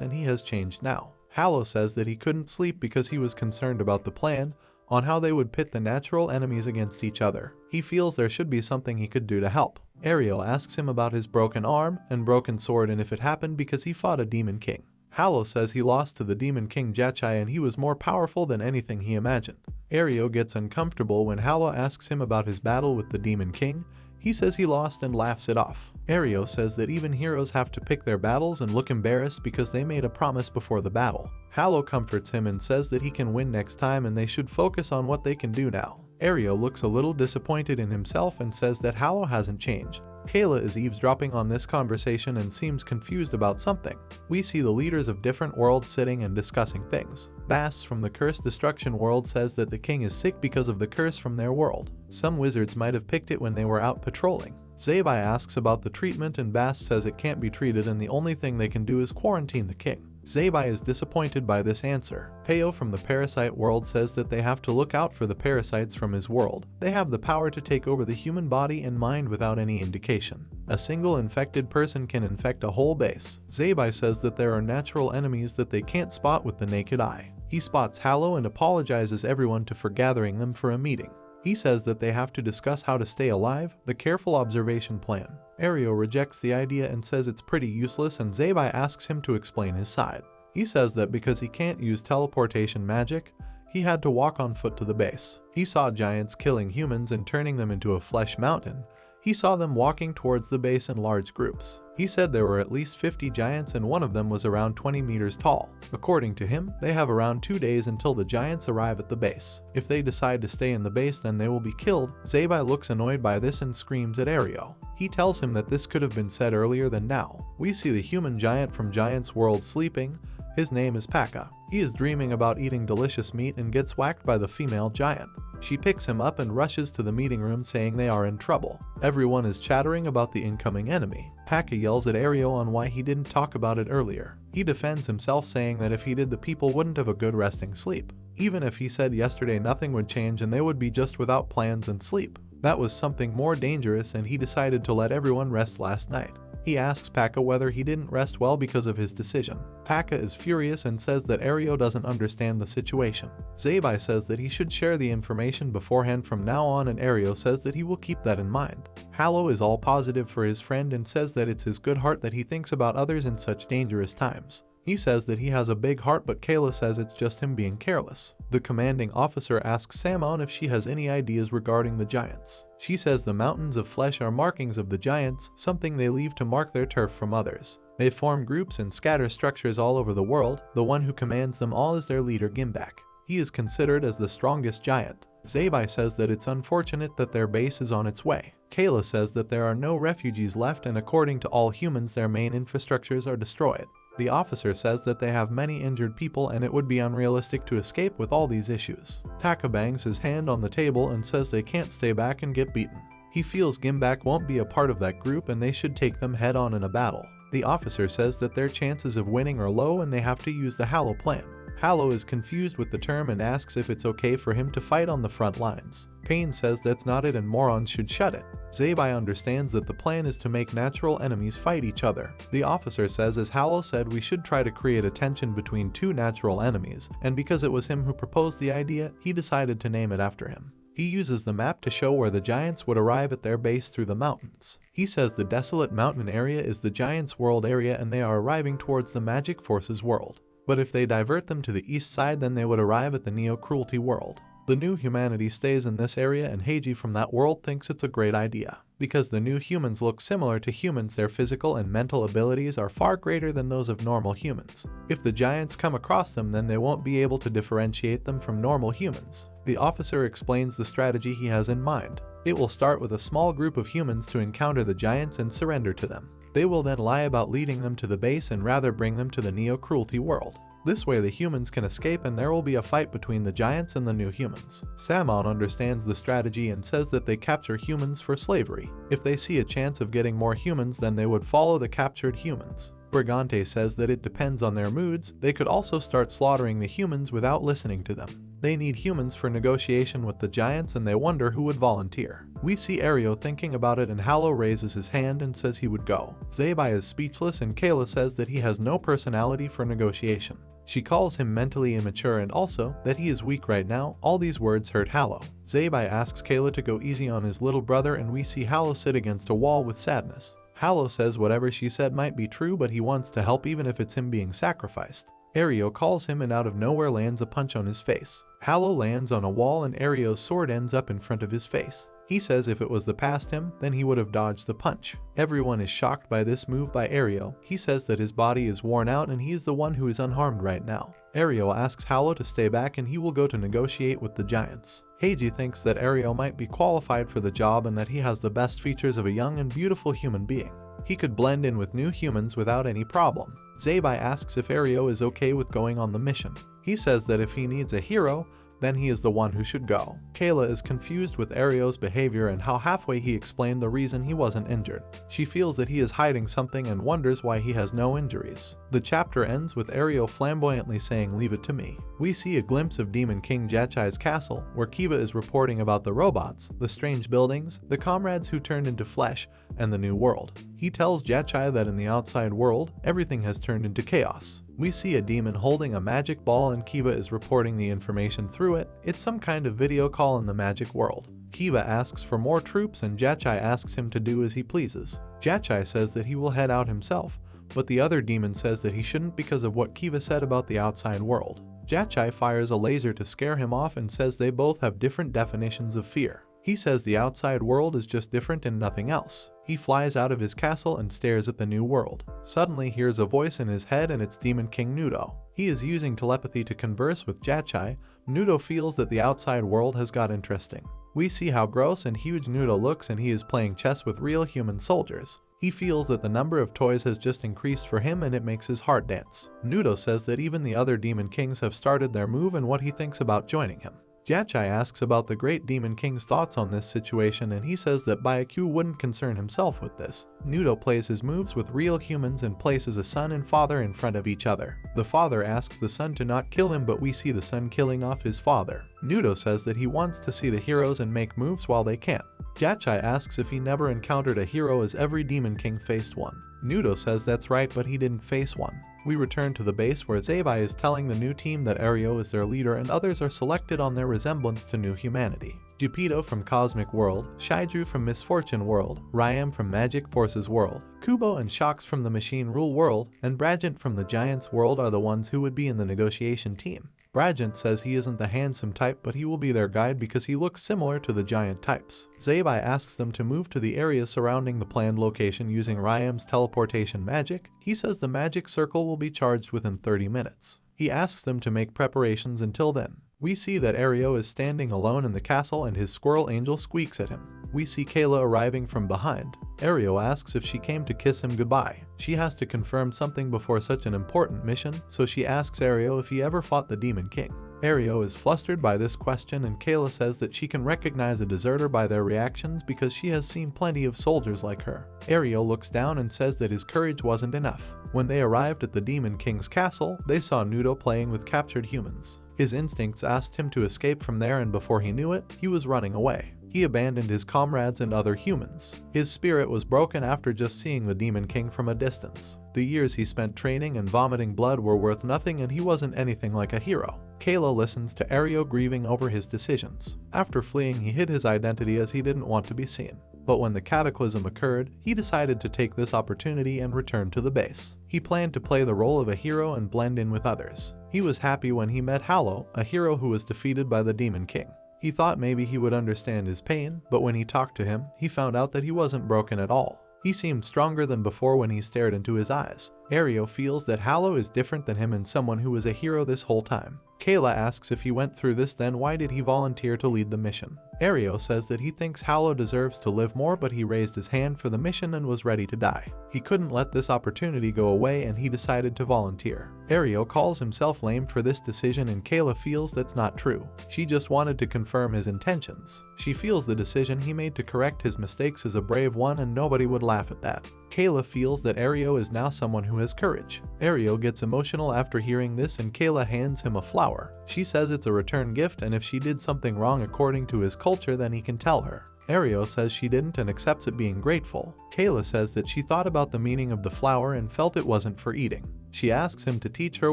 and he has changed now. Hallow says that he couldn't sleep because he was concerned about the plan on how they would pit the natural enemies against each other. He feels there should be something he could do to help. Ario asks him about his broken arm and broken sword and if it happened because he fought a Demon King. Hallow says he lost to the Demon King Jachai and he was more powerful than anything he imagined. Ario gets uncomfortable when Hallow asks him about his battle with the Demon King. He says he lost and laughs it off. Ario says that even heroes have to pick their battles and look embarrassed because they made a promise before the battle. Hallow comforts him and says that he can win next time and they should focus on what they can do now. Ario looks a little disappointed in himself and says that Hallow hasn't changed. Kayla is eavesdropping on this conversation and seems confused about something. We see the leaders of different worlds sitting and discussing things. Bass from the Cursed Destruction world says that the king is sick because of the curse from their world. Some wizards might have picked it when they were out patrolling. Zabai asks about the treatment and Bass says it can't be treated and the only thing they can do is quarantine the king. Zabai is disappointed by this answer. Peo from the Parasite world says that they have to look out for the parasites from his world. They have the power to take over the human body and mind without any indication. A single infected person can infect a whole base. Zabai says that there are natural enemies that they can't spot with the naked eye. He spots Hallow and apologizes everyone for gathering them for a meeting. He says that they have to discuss how to stay alive, the careful observation plan. Ario rejects the idea and says it's pretty useless and Zabai asks him to explain his side. He says that because he can't use teleportation magic, he had to walk on foot to the base. He saw giants killing humans and turning them into a flesh mountain. He saw them walking towards the base in large groups. He said there were at least 50 giants and one of them was around 20 meters tall. According to him, they have around 2 days until the giants arrive at the base. If they decide to stay in the base, then they will be killed. Zabai looks annoyed by this and screams at Ario. He tells him that this could have been said earlier than now. We see the human giant from Giant's World sleeping. His name is Paka. He is dreaming about eating delicious meat and gets whacked by the female giant. She picks him up and rushes to the meeting room saying they are in trouble. Everyone is chattering about the incoming enemy. Paka yells at Ario on why he didn't talk about it earlier. He defends himself saying that if he did the people wouldn't have a good resting sleep. Even if he said yesterday nothing would change and they would be just without plans and sleep. That was something more dangerous and he decided to let everyone rest last night. He asks Paka whether he didn't rest well because of his decision. Paka is furious and says that Ario doesn't understand the situation. Zabai says that he should share the information beforehand from now on and Ario says that he will keep that in mind. Hallow is all positive for his friend and says that it's his good heart that he thinks about others in such dangerous times. He says that he has a big heart but Kayla says it's just him being careless. The commanding officer asks Samon if she has any ideas regarding the giants. She says the mountains of flesh are markings of the giants, something they leave to mark their turf from others. They form groups and scatter structures all over the world. The one who commands them all is their leader Gimbak. He is considered as the strongest giant. Zabai says that it's unfortunate that their base is on its way. Kayla says that there are no refugees left and according to all humans their main infrastructures are destroyed. The officer says that they have many injured people and it would be unrealistic to escape with all these issues. Taka bangs his hand on the table and says they can't stay back and get beaten. He feels Gimbak won't be a part of that group and they should take them head on in a battle. The officer says that their chances of winning are low and they have to use the Hallow plan. Hallow is confused with the term and asks if it's okay for him to fight on the front lines. Pain says that's not it and morons should shut it. Zabai understands that the plan is to make natural enemies fight each other. The officer says, as Hallow said, we should try to create a tension between two natural enemies, and because it was him who proposed the idea, he decided to name it after him. He uses the map to show where the giants would arrive at their base through the mountains. He says the desolate mountain area is the giants' world area and they are arriving towards the magic forces world. But if they divert them to the east side, then they would arrive at the neo-cruelty world. The new humanity stays in this area and Heiji from that world thinks it's a great idea. Because the new humans look similar to humans, their physical and mental abilities are far greater than those of normal humans. If the giants come across them, then they won't be able to differentiate them from normal humans. The officer explains the strategy he has in mind. It will start with a small group of humans to encounter the giants and surrender to them. They will then lie about leading them to the base and rather bring them to the neo-cruelty world. This way the humans can escape and there will be a fight between the giants and the new humans. Samon understands the strategy and says that they capture humans for slavery. If they see a chance of getting more humans, then they would follow the captured humans. Brigante says that it depends on their moods. They could also start slaughtering the humans without listening to them. They need humans for negotiation with the giants and they wonder who would volunteer. We see Ario thinking about it and Hallow raises his hand and says he would go. Zabai is speechless and Kayla says that he has no personality for negotiation. She calls him mentally immature and also that he is weak right now. All these words hurt Hallow. Zabai asks Kayla to go easy on his little brother and we see Hallow sit against a wall with sadness. Hallow says whatever she said might be true, but he wants to help even if it's him being sacrificed. Ario calls him and out of nowhere lands a punch on his face. Hallow lands on a wall and Ario's sword ends up in front of his face. He says if it was the past him, then he would have dodged the punch. Everyone is shocked by this move by Ario. He says that his body is worn out and he is the one who is unharmed right now. Ario asks Hallow to stay back and he will go to negotiate with the giants. Heiji thinks that Ario might be qualified for the job and that he has the best features of a young and beautiful human being. He could blend in with new humans without any problem. Zabai asks if Ario is okay with going on the mission. He says that if he needs a hero, then he is the one who should go. Kayla is confused with Ario's behavior and how halfway he explained the reason he wasn't injured. She feels that he is hiding something and wonders why he has no injuries. The chapter ends with Ario flamboyantly saying, "Leave it to me." We see a glimpse of Demon King Jachai's castle, where Kiba is reporting about the robots, the strange buildings, the comrades who turned into flesh, and the new world. He tells Jachai that in the outside world, everything has turned into chaos. We see a demon holding a magic ball and Kiba is reporting the information through it. It's some kind of video call in the magic world. Kiba asks for more troops and Jachai asks him to do as he pleases. Jachai says that he will head out himself, but the other demon says that he shouldn't because of what Kiba said about the outside world. Jachai fires a laser to scare him off and says they both have different definitions of fear. He says the outside world is just different and nothing else. He flies out of his castle and stares at the new world. Suddenly hears a voice in his head and it's Demon King Nudo. He is using telepathy to converse with Jachai. Nudo feels that the outside world has got interesting. We see how gross and huge Nudo looks and he is playing chess with real human soldiers. He feels that the number of toys has just increased for him and it makes his heart dance. Nudo says that even the other Demon Kings have started their move and what he thinks about joining him. Jachai asks about the Great Demon King's thoughts on this situation and he says that Byaku wouldn't concern himself with this. Nudo plays his moves with real humans and places a son and father in front of each other. The father asks the son to not kill him, but we see the son killing off his father. Nudo says that he wants to see the heroes and make moves while they can. Jachai asks if he never encountered a hero as every Demon King faced one. Nudo says that's right, but he didn't face one. We return to the base where Zabai is telling the new team that Ario is their leader and others are selected on their resemblance to new humanity. Jupido from Cosmic World, Shaidru from Misfortune World, Ryam from Magic Forces World, Kubo and Shox from the Machine Rule World, and Bragent from the Giants World are the ones who would be in the negotiation team. Bragent says he isn't the handsome type, but he will be their guide because he looks similar to the giant types. Zabai asks them to move to the area surrounding the planned location using Ryam's teleportation magic. He says the magic circle will be charged within 30 minutes. He asks them to make preparations until then. We see that Ario is standing alone in the castle and his squirrel angel squeaks at him. We see Kayla arriving from behind. Ario asks if she came to kiss him goodbye. She has to confirm something before such an important mission, so she asks Ario if he ever fought the Demon King. Ario is flustered by this question, and Kayla says that she can recognize a deserter by their reactions because she has seen plenty of soldiers like her. Ario looks down and says that his courage wasn't enough. When they arrived at the Demon King's castle, they saw Nudo playing with captured humans. His instincts asked him to escape from there, and before he knew it, he was running away. He abandoned his comrades and other humans. His spirit was broken after just seeing the Demon King from a distance. The years he spent training and vomiting blood were worth nothing, and he wasn't anything like a hero. Kayla listens to Ario grieving over his decisions. After fleeing, he hid his identity as he didn't want to be seen. But when the cataclysm occurred, he decided to take this opportunity and return to the base. He planned to play the role of a hero and blend in with others. He was happy when he met Hallow, a hero who was defeated by the Demon King. He thought maybe he would understand his pain, but when he talked to him, he found out that he wasn't broken at all. He seemed stronger than before when he stared into his eyes. Ario feels that Hallow is different than him and someone who was a hero this whole time. Kayla asks if he went through this, then why did he volunteer to lead the mission? Ario says that he thinks Hallow deserves to live more, but he raised his hand for the mission and was ready to die. He couldn't let this opportunity go away, and he decided to volunteer. Ario calls himself lame for this decision, and Kayla feels that's not true. She just wanted to confirm his intentions. She feels the decision he made to correct his mistakes is a brave one, and nobody would laugh at that. Kayla feels that Ario is now someone who has courage. Ario gets emotional after hearing this, and Kayla hands him a flower. She says it's a return gift, and if she did something wrong according to his culture, then he can tell her. Ario says she didn't and accepts it, being grateful. Kayla says that she thought about the meaning of the flower and felt it wasn't for eating. She asks him to teach her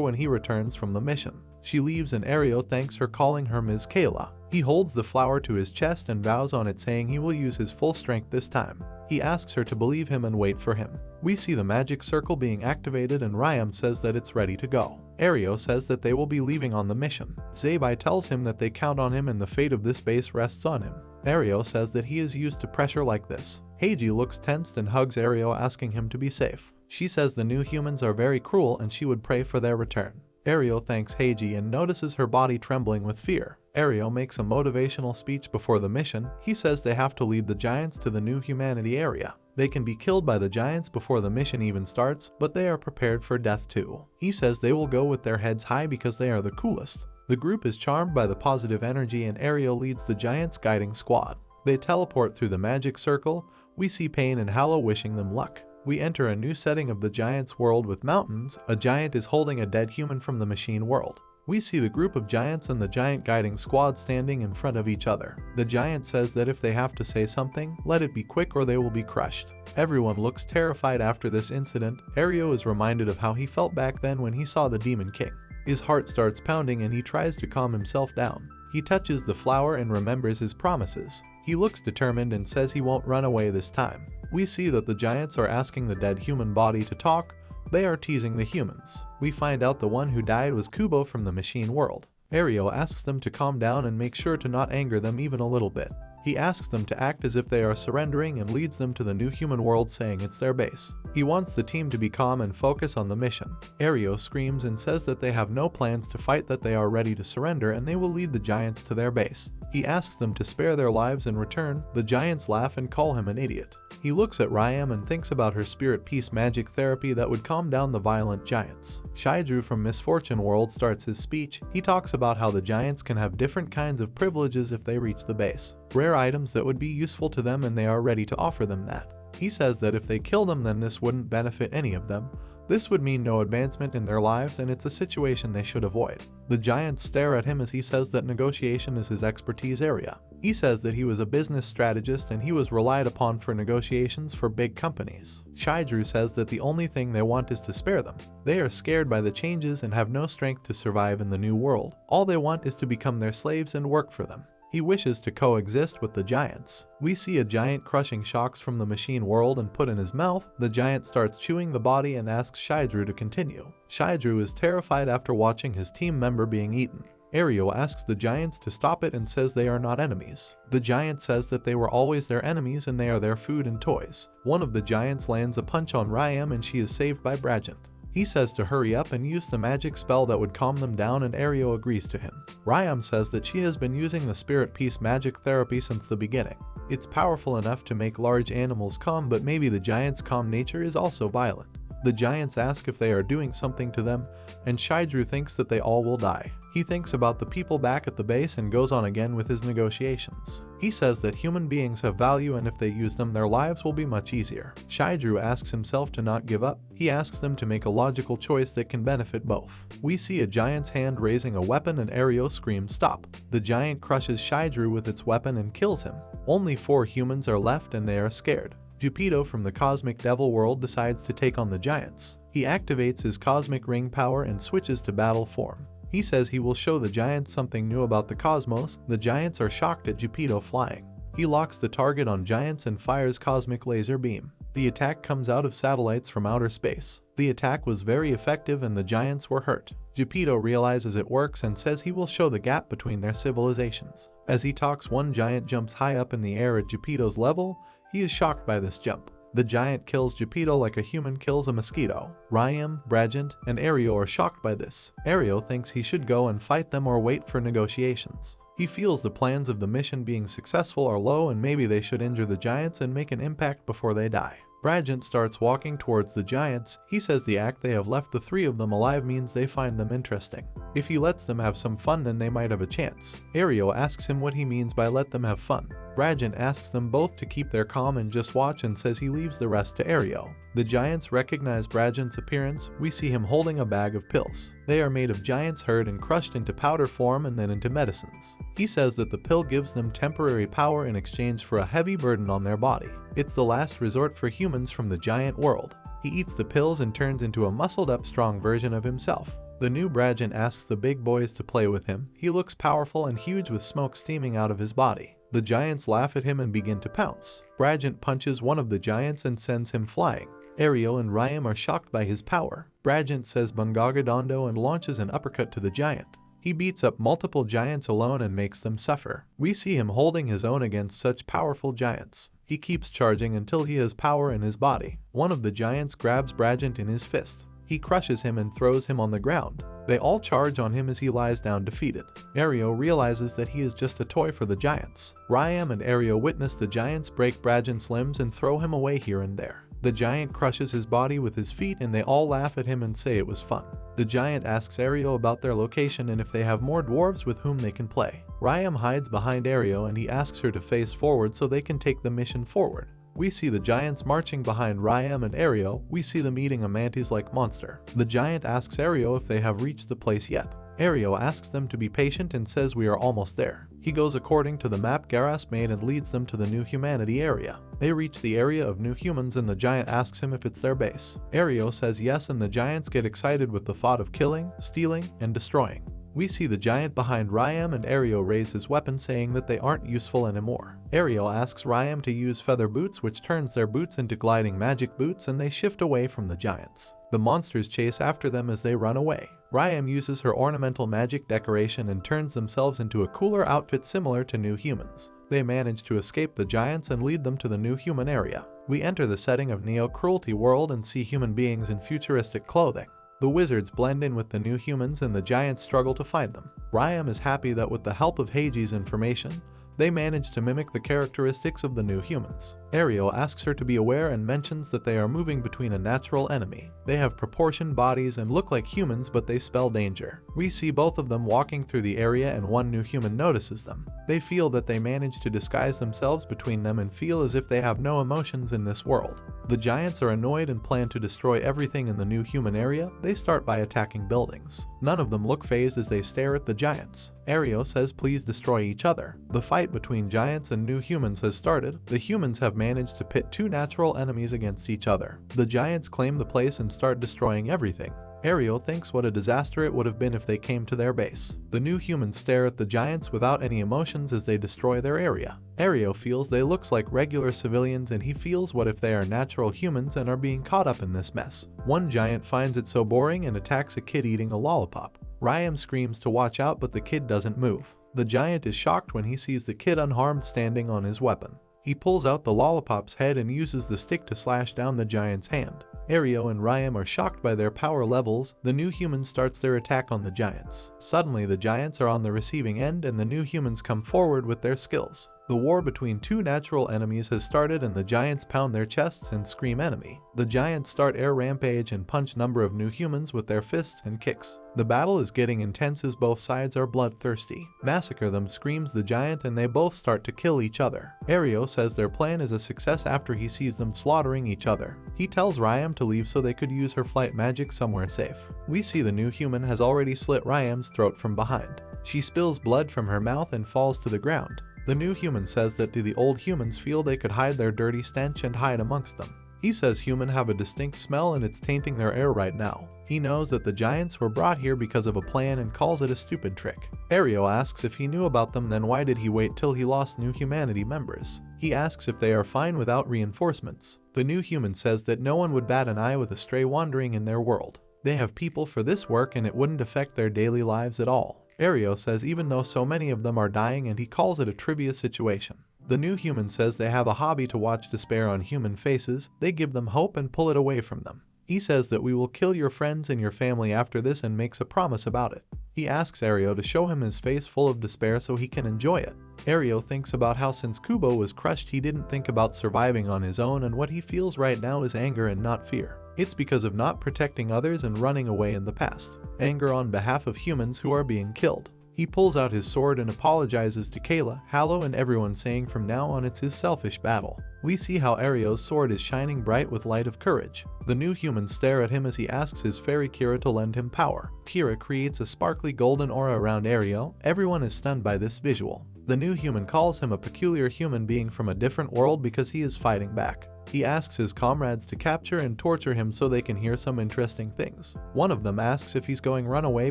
when he returns from the mission. She leaves, and Ario thanks her, calling her Ms. Kayla. He holds the flower to his chest and vows on it, saying he will use his full strength this time. He asks her to believe him and wait for him. We see the magic circle being activated, and Ryam says that it's ready to go. Ario says that they will be leaving on the mission. Zabai tells him that they count on him and the fate of this base rests on him. Ario says that he is used to pressure like this. Heiji looks tensed and hugs Ario, asking him to be safe. She says the new humans are very cruel and she would pray for their return. Ario thanks Heiji and notices her body trembling with fear. Ario makes a motivational speech before the mission. He says they have to lead the giants to the new humanity area. They can be killed by the giants before the mission even starts, but they are prepared for death too. He says they will go with their heads high because they are the coolest. The group is charmed by the positive energy, and Ario leads the giants guiding squad. They teleport through the magic circle. We see Pain and Hallow wishing them luck. We enter a new setting of the giants' world with mountains. A giant is holding a dead human from the machine world. We see the group of giants and the giant guiding squad standing in front of each other. The giant says that if they have to say something, let it be quick or they will be crushed. Everyone looks terrified after this incident. Ario is reminded of how he felt back then when he saw the Demon King. His heart starts pounding and he tries to calm himself down. He touches the flower and remembers his promises. He looks determined and says he won't run away this time. We see that the giants are asking the dead human body to talk. They are teasing the humans. We find out the one who died was Kubo from the machine world. Ario asks them to calm down and make sure to not anger them even a little bit. He asks them to act as if they are surrendering and leads them to the new human world, saying it's their base. He wants the team to be calm and focus on the mission. Ario screams and says that they have no plans to fight, that they are ready to surrender and they will lead the giants to their base. He asks them to spare their lives in return. The giants laugh and call him an idiot. He looks at Ryam and thinks about her spirit peace magic therapy that would calm down the violent giants. Shaidru from Misfortune World starts his speech. He talks about how the giants can have different kinds of privileges if they reach the base. Rare items that would be useful to them, and they are ready to offer them that. He says that if they kill them, then this wouldn't benefit any of them. This would mean no advancement in their lives, and it's a situation they should avoid. The giants stare at him as he says that negotiation is his expertise area. He says that he was a business strategist and he was relied upon for negotiations for big companies. Shaidru says that the only thing they want is to spare them. They are scared by the changes and have no strength to survive in the new world. All they want is to become their slaves and work for them. He wishes to coexist with the giants. We see a giant crushing shocks from the machine world and put in his mouth. The giant starts chewing the body and asks Shaidru to continue. Shaidru is terrified after watching his team member being eaten. Ario asks the giants to stop it and says they are not enemies. The giant says that they were always their enemies and they are their food and toys. One of the giants lands a punch on Ryam and she is saved by Brajant. He says to hurry up and use the magic spell that would calm them down, and Ario agrees to him. Ryam says that she has been using the spirit peace magic therapy since the beginning. It's powerful enough to make large animals calm, but maybe the giants' calm nature is also violent. The giants ask if they are doing something to them, and Shaidru thinks that they all will die. He He thinks about the people back at the base and goes on again with his negotiations. He says that human beings have value and if they use them their lives will be much easier. Shidru asks himself to not give up. He asks them to make a logical choice that can benefit both. We see a giant's hand raising a weapon and Ario screams stop. The giant crushes Shidru with its weapon and kills him. Only 4 humans are left and they are scared. Geppetto from the Cosmic Devil world decides to take on the giants. He activates his cosmic ring power and switches to battle form. He says he will show the giants something new about the cosmos. The giants are shocked at Geppetto flying. He locks the target on giants and fires cosmic laser beam. The attack comes out of satellites from outer space. The attack was very effective and the giants were hurt. Geppetto realizes it works and says he will show the gap between their civilizations. As he talks, one giant jumps high up in the air at Geppetto's level. He is shocked by this jump. The giant kills Geppetto like a human kills a mosquito. Ryam, Bragent, and Ario are shocked by this. Ario thinks he should go and fight them or wait for negotiations. He feels the plans of the mission being successful are low and maybe they should injure the giants and make an impact before they die. Bragent starts walking towards the giants. He says the act they have left the 3 of them alive means they find them interesting. If he lets them have some fun then they might have a chance. Ario asks him what he means by let them have fun. Bragent asks them both to keep their calm and just watch and says he leaves the rest to Ario. The giants recognize Bragent's appearance. We see him holding a bag of pills. They are made of giants herd and crushed into powder form and then into medicines. He says that the pill gives them temporary power in exchange for a heavy burden on their body. It's the last resort for humans from the giant world. He eats the pills and turns into a muscled up strong version of himself. The new Bragent asks the big boys to play with him. He looks powerful and huge with smoke steaming out of his body. The giants laugh at him and begin to pounce. Bragent punches one of the giants and sends him flying. Ario and Ryam are shocked by his power. Bragent says Bungagadondo and launches an uppercut to the giant. He beats up multiple giants alone and makes them suffer. We see him holding his own against such powerful giants. He keeps charging until he has power in his body. One of the giants grabs Bragent in his fist. He crushes him and throws him on the ground. They all charge on him as he lies down defeated. Ario realizes that he is just a toy for the giants. Ryam and Ario witness the giants break Bragent's limbs and throw him away here and there. The giant crushes his body with his feet and they all laugh at him and say it was fun. The giant asks Ario about their location and if they have more dwarves with whom they can play. Ryam hides behind Ario and he asks her to face forward so they can take the mission forward. We see the giants marching behind Ryam and Ario. We see them eating a mantis-like monster. The giant asks Ario if they have reached the place yet. Ario asks them to be patient and says we are almost there. He goes according to the map Garas made and leads them to the New Humanity area. They reach the area of New Humans and the giant asks him if it's their base. Ario says yes and the giants get excited with the thought of killing, stealing, and destroying. We see the giant behind Ryam and Ario raise his weapon saying that they aren't useful anymore. Ario asks Ryam to use feather boots which turns their boots into gliding magic boots and they shift away from the giants. The monsters chase after them as they run away. Ryam uses her ornamental magic decoration and turns themselves into a cooler outfit similar to New Humans. They manage to escape the giants and lead them to the New Human area. We enter the setting of Neo-Cruelty world and see human beings in futuristic clothing. The wizards blend in with the New Humans and the giants struggle to find them. Ryam is happy that with the help of Heiji's information, they manage to mimic the characteristics of the New Humans. Ario asks her to be aware and mentions that they are moving between a natural enemy. They have proportioned bodies and look like humans but they spell danger. We see both of them walking through the area and one New Human notices them. They feel that they manage to disguise themselves between them and feel as if they have no emotions in this world. The giants are annoyed and plan to destroy everything in the New Human area. They start by attacking buildings. None of them look fazed as they stare at the giants. Ario says please destroy each other. The fight between giants and New Humans has started. The humans have managed to pit 2 natural enemies against each other. The giants claim the place and start destroying everything. Ario thinks what a disaster it would have been if they came to their base. The New Humans stare at the giants without any emotions as they destroy their area. Ario feels they look like regular civilians and he feels what if they are natural humans and are being caught up in this mess. One giant finds it so boring and attacks a kid eating a lollipop. Ryam screams to watch out but the kid doesn't move. The giant is shocked when he sees the kid unharmed standing on his weapon. He pulls out the lollipop's head and uses the stick to slash down the giant's hand. Ario and Ryam are shocked by their power levels. The New Humans starts their attack on the giants. Suddenly the giants are on the receiving end and the New Humans come forward with their skills. The war between two natural enemies has started and the giants pound their chests and scream enemy. The giants start air rampage and punch number of new humans with their fists and kicks. The battle is getting intense as both sides are bloodthirsty. Massacre them, screams the giant, and they both start to kill each other. Ario says their plan is a success after he sees them slaughtering each other. He tells Ryam to leave so they could use her flight magic somewhere safe. We see the new human has already slit Ryam's throat from behind. She spills blood from her mouth and falls to the ground. The new human says that the old humans feel they could hide their dirty stench and hide amongst them. He says humans have a distinct smell and it's tainting their air right now. He knows that the giants were brought here because of a plan and calls it a stupid trick. Ario asks if he knew about them, then why did he wait till he lost new humanity members? He asks if they are fine without reinforcements. The new human says that no one would bat an eye with a stray wandering in their world. They have people for this work and it wouldn't affect their daily lives at all. Ario says even though so many of them are dying, and he calls it a trivia situation. The new human says they have a hobby to watch despair on human faces. They give them hope and pull it away from them. He says that we will kill your friends and your family after this and makes a promise about it. He asks Ario to show him his face full of despair so he can enjoy it. Ario thinks about how since Kubo was crushed he didn't think about surviving on his own, and what he feels right now is anger and not fear. It's because of not protecting others and running away in the past. Anger on behalf of humans who are being killed. He pulls out his sword and apologizes to Kayla, Hallow, and everyone, saying from now on it's his selfish battle. We see how Ario's sword is shining bright with light of courage. The new humans stare at him as he asks his fairy Kira to lend him power. Kira creates a sparkly golden aura around Ario. Everyone is stunned by this visual. The new human calls him a peculiar human being from a different world because he is fighting back. He asks his comrades to capture and torture him so they can hear some interesting things. One of them asks if he's going to run away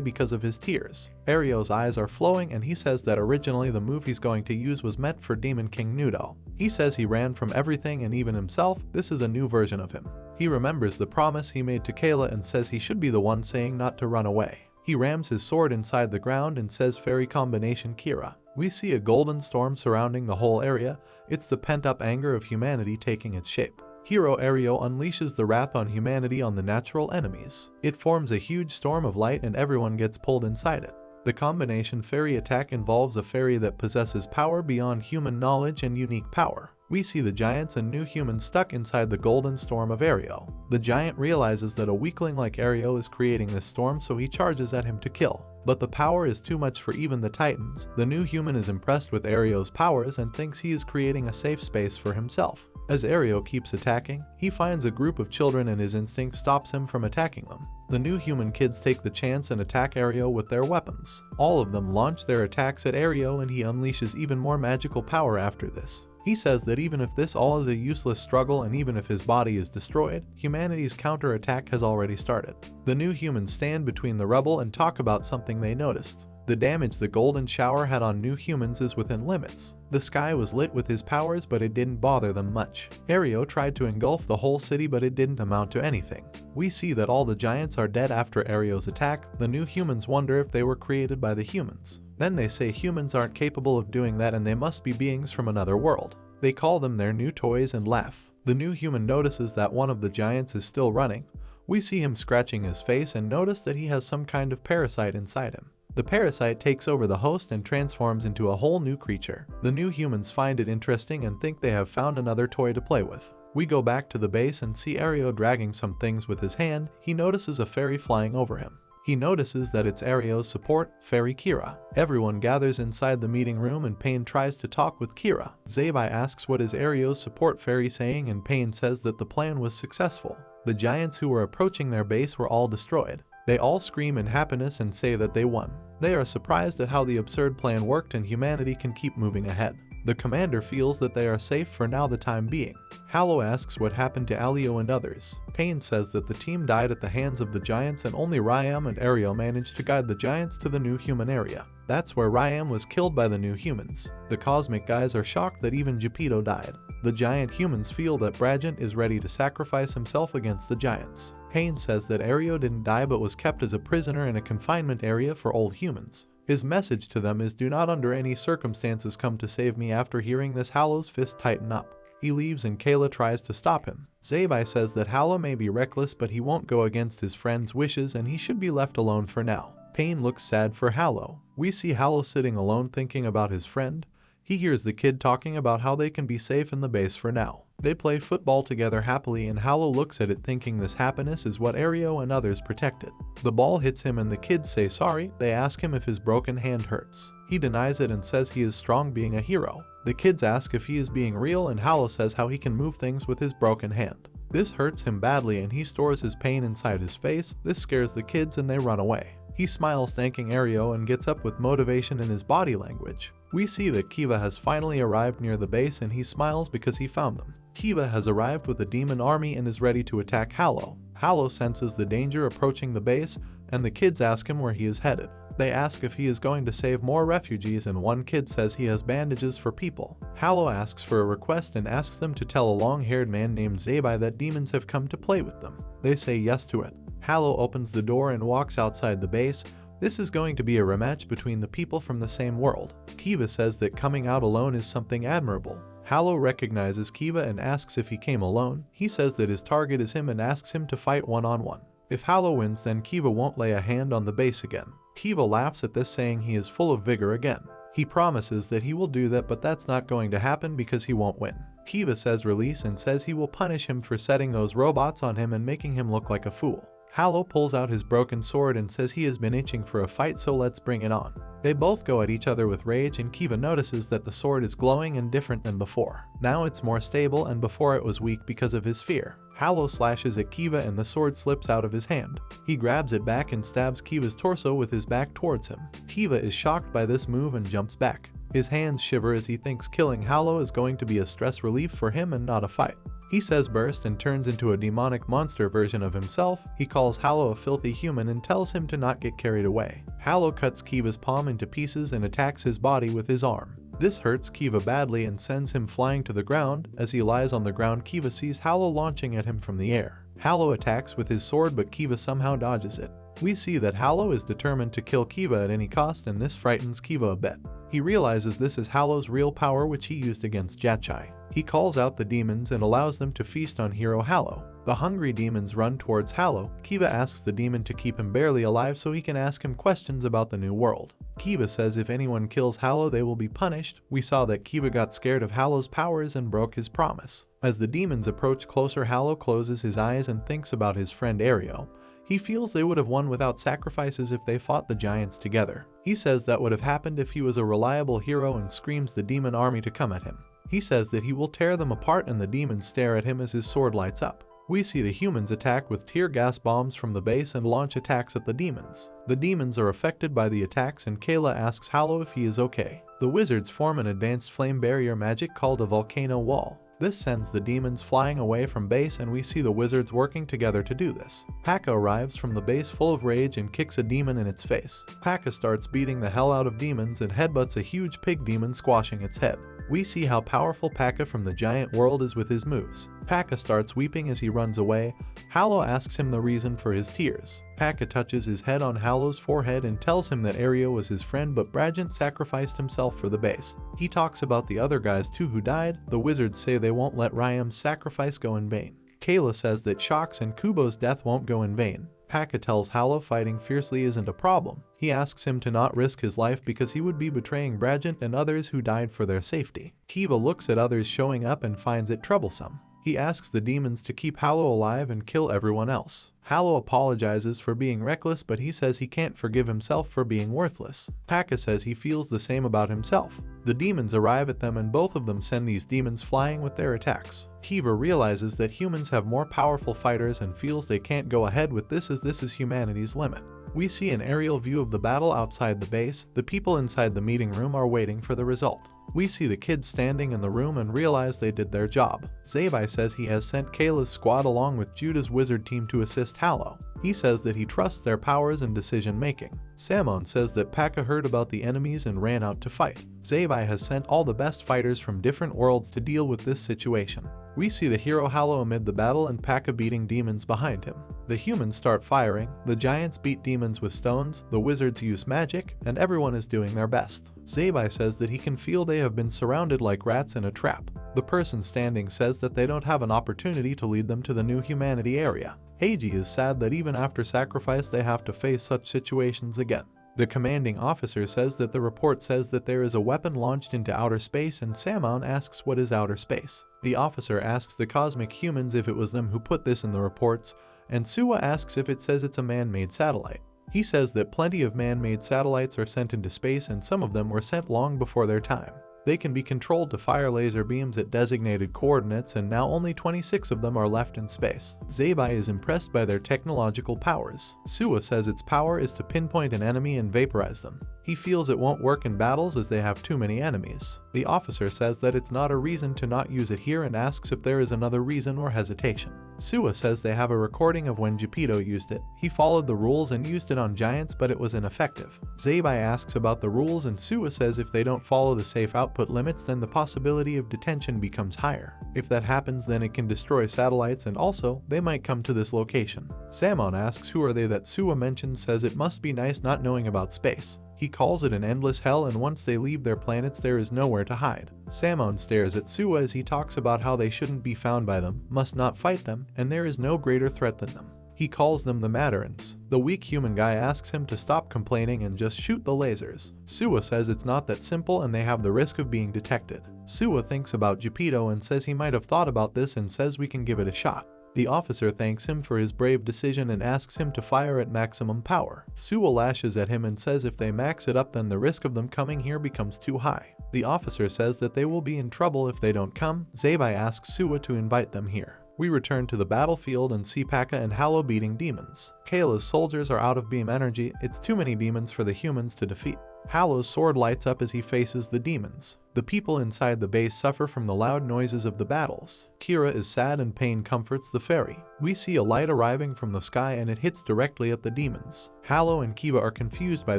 because of his tears. Ario's eyes are flowing and he says that originally the move he's going to use was meant for Demon King Nudo. He says he ran from everything and even himself. This is a new version of him. He remembers the promise he made to Kayla and says he should be the one saying not to run away. He rams his sword inside the ground and says fairy combination Kira. We see a golden storm surrounding the whole area. It's the pent-up anger of humanity taking its shape. Hero Ario unleashes the wrath on humanity on the natural enemies. It forms a huge storm of light and everyone gets pulled inside it. The combination fairy attack involves a fairy that possesses power beyond human knowledge and unique power. We see the giants and new humans stuck inside the golden storm of Ario. The giant realizes that a weakling like Ario is creating this storm, so he charges at him to kill. But the power is too much for even the titans. The new human is impressed with Ario's powers and thinks he is creating a safe space for himself. As Ario keeps attacking, he finds a group of children and his instinct stops him from attacking them. The new human kids take the chance and attack Ario with their weapons. All of them launch their attacks at Ario and he unleashes even more magical power after this. He says that even if this all is a useless struggle and even if his body is destroyed, humanity's counterattack has already started. The new humans stand between the rubble and talk about something they noticed. The damage the golden shower had on new humans is within limits. The sky was lit with his powers, but it didn't bother them much. Ario tried to engulf the whole city, but it didn't amount to anything. We see that all the giants are dead after Ario's attack. The new humans wonder if they were created by the humans. Then they say humans aren't capable of doing that and they must be beings from another world. They call them their new toys and laugh. The new human notices that one of the giants is still running. We see him scratching his face and notice that he has some kind of parasite inside him. The parasite takes over the host and transforms into a whole new creature. The new humans find it interesting and think they have found another toy to play with. We go back to the base and see Ario dragging some things with his hand. He notices a fairy flying over him. He notices that it's Ario's support, Fairy Kira. Everyone gathers inside the meeting room and Pain tries to talk with Kira. Zabai asks what is Ario's support fairy saying and Pain says that the plan was successful. The giants who were approaching their base were all destroyed. They all scream in happiness and say that they won. They are surprised at how the absurd plan worked and humanity can keep moving ahead. The commander feels that they are safe for now the time being. Hallow asks what happened to Alio and others. Pain says that the team died at the hands of the giants and only Ryam and Ario managed to guide the giants to the new human area. That's where Ryam was killed by the new humans. The cosmic guys are shocked that even Geppetto died. The giant humans feel that Bragent is ready to sacrifice himself against the giants. Pain says that Ario didn't die but was kept as a prisoner in a confinement area for old humans. His message to them is do not under any circumstances come to save me. After hearing this, Hallow's fist tighten up. He leaves and Kayla tries to stop him. Zabai says that Hallow may be reckless but he won't go against his friend's wishes and he should be left alone for now. Pain looks sad for Hallow. We see Hallow sitting alone thinking about his friend. He hears the kid talking about how they can be safe in the base for now. They play football together happily and Hallow looks at it thinking this happiness is what Ario and others protected. The ball hits him and the kids say sorry. They ask him if his broken hand hurts. He denies it and says he is strong being a hero. The kids ask if he is being real and Hallow says how he can move things with his broken hand. This hurts him badly and he stores his pain inside his face. This scares the kids and they run away. He smiles thanking Ario and gets up with motivation in his body language. We see that Kiva has finally arrived near the base and he smiles because he found them. Kiva has arrived with a demon army and is ready to attack Hallow. Hallow senses the danger approaching the base and the kids ask him where he is headed. They ask if he is going to save more refugees and one kid says he has bandages for people. Hallow asks for a request and asks them to tell a long-haired man named Zabai that demons have come to play with them. They say yes to it. Hallow opens the door and walks outside the base. This is going to be a rematch between the people from the same world. Kiva says that coming out alone is something admirable. Hallow recognizes Kiva and asks if he came alone. He says that his target is him and asks him to fight one-on-one. If Hallow wins, then Kiva won't lay a hand on the base again. Kiva laughs at this, saying he is full of vigor again. He promises that he will do that, but that's not going to happen because he won't win. Kiva says release and says he will punish him for setting those robots on him and making him look like a fool. Hallow pulls out his broken sword and says he has been itching for a fight, so let's bring it on. They both go at each other with rage and Kiva notices that the sword is glowing and different than before. Now it's more stable and before it was weak because of his fear. Hallow slashes at Kiva and the sword slips out of his hand. He grabs it back and stabs Kiva's torso with his back towards him. Kiva is shocked by this move and jumps back. His hands shiver as he thinks killing Hallow is going to be a stress relief for him and not a fight. He says burst and turns into a demonic monster version of himself. He calls Hallow a filthy human and tells him to not get carried away. Hallow cuts Kiva's palm into pieces and attacks his body with his arm. This hurts Kiva badly and sends him flying to the ground. As he lies on the ground, Kiva sees Hallow launching at him from the air. Hallow attacks with his sword, but Kiva somehow dodges it. We see that Hallow is determined to kill Kiva at any cost, and this frightens Kiva a bit. He realizes this is Hallow's real power, which he used against Jachai. He calls out the demons and allows them to feast on Hero Hallow. The hungry demons run towards Hallow. Kiva asks the demon to keep him barely alive so he can ask him questions about the new world. Kiva says if anyone kills Hallow, they will be punished. We saw that Kiva got scared of Hallow's powers and broke his promise. As the demons approach closer, Hallow closes his eyes and thinks about his friend Ario. He feels they would have won without sacrifices if they fought the giants together. He says that would have happened if he was a reliable hero and screams the demon army to come at him. He says that he will tear them apart and the demons stare at him as his sword lights up. We see the humans attack with tear gas bombs from the base and launch attacks at the demons. The demons are affected by the attacks and Kayla asks Hallow if he is okay. The wizards form an advanced flame barrier magic called a volcano wall. This sends the demons flying away from base and we see the wizards working together to do this. Paka arrives from the base full of rage and kicks a demon in its face. Paka starts beating the hell out of demons and headbutts a huge pig demon, squashing its head. We see how powerful Paka from the giant world is with his moves. Paka starts weeping as he runs away. Hallow asks him the reason for his tears. Paka touches his head on Hallow's forehead and tells him that Ario was his friend, but Bragent sacrificed himself for the base. He talks about the other guys too who died. The wizards say they won't let Ryam's sacrifice go in vain. Kayla says that Shock's and Kubo's death won't go in vain. Paka tells Hallow fighting fiercely isn't a problem. He asks him to not risk his life because he would be betraying Bragent and others who died for their safety. Kiva looks at others showing up and finds it troublesome. He asks the demons to keep Hallow alive and kill everyone else. Hallow apologizes for being reckless, but he says he can't forgive himself for being worthless. Paka says he feels the same about himself. The demons arrive at them and both of them send these demons flying with their attacks. Kiva realizes that humans have more powerful fighters and feels they can't go ahead with this as this is humanity's limit. We see an aerial view of the battle outside the base. The people inside the meeting room are waiting for the result. We see the kids standing in the room and realize they did their job. Zabai says he has sent Kayla's squad along with Judah's wizard team to assist Hallow. He says that he trusts their powers and decision making. Samon says that Paka heard about the enemies and ran out to fight. Zabai has sent all the best fighters from different worlds to deal with this situation. We see the hero Hallow amid the battle and Paka beating demons behind him. The humans start firing, the giants beat demons with stones, the wizards use magic, and everyone is doing their best. Zabai says that he can feel they have been surrounded like rats in a trap. The person standing says that they don't have an opportunity to lead them to the new humanity area. Heiji is sad that even after sacrifice they have to face such situations again. The commanding officer says that the report says that there is a weapon launched into outer space, and Samon asks what is outer space. The officer asks the cosmic humans if it was them who put this in the reports, and Suwa asks if it says it's a man-made satellite. He says that plenty of man-made satellites are sent into space, and some of them were sent long before their time. They can be controlled to fire laser beams at designated coordinates, and now only 26 of them are left in space. Zabai is impressed by their technological powers. Suwa says its power is to pinpoint an enemy and vaporize them. He feels it won't work in battles as they have too many enemies. The officer says that it's not a reason to not use it here and asks if there is another reason or hesitation. Suwa says they have a recording of when Geppetto used it. He followed the rules and used it on giants, but it was ineffective. Zabai asks about the rules, and Suwa says if they don't follow the safe output limits, then the possibility of detention becomes higher. If that happens, then it can destroy satellites, and also, they might come to this location. Samon asks who are they that Suwa mentions, says it must be nice not knowing about space. He calls it an endless hell, and once they leave their planets there is nowhere to hide. Samon stares at Suwa as he talks about how they shouldn't be found by them, must not fight them, and there is no greater threat than them. He calls them the Mandarins. The weak human guy asks him to stop complaining and just shoot the lasers. Suwa says it's not that simple and they have the risk of being detected. Suwa thinks about Geppetto and says he might have thought about this and says we can give it a shot. The officer thanks him for his brave decision and asks him to fire at maximum power. Suwa lashes at him and says if they max it up, then the risk of them coming here becomes too high. The officer says that they will be in trouble if they don't come. Zabai asks Suwa to invite them here. We return to the battlefield and see Paka and Hallow beating demons. Kayla's soldiers are out of beam energy. It's too many demons for the humans to defeat. Hallow's sword lights up as he faces the demons. The people inside the base suffer from the loud noises of the battles. Kira is sad and Pain comforts the fairy. We see a light arriving from the sky and it hits directly at the demons. Hallow and Kiba are confused by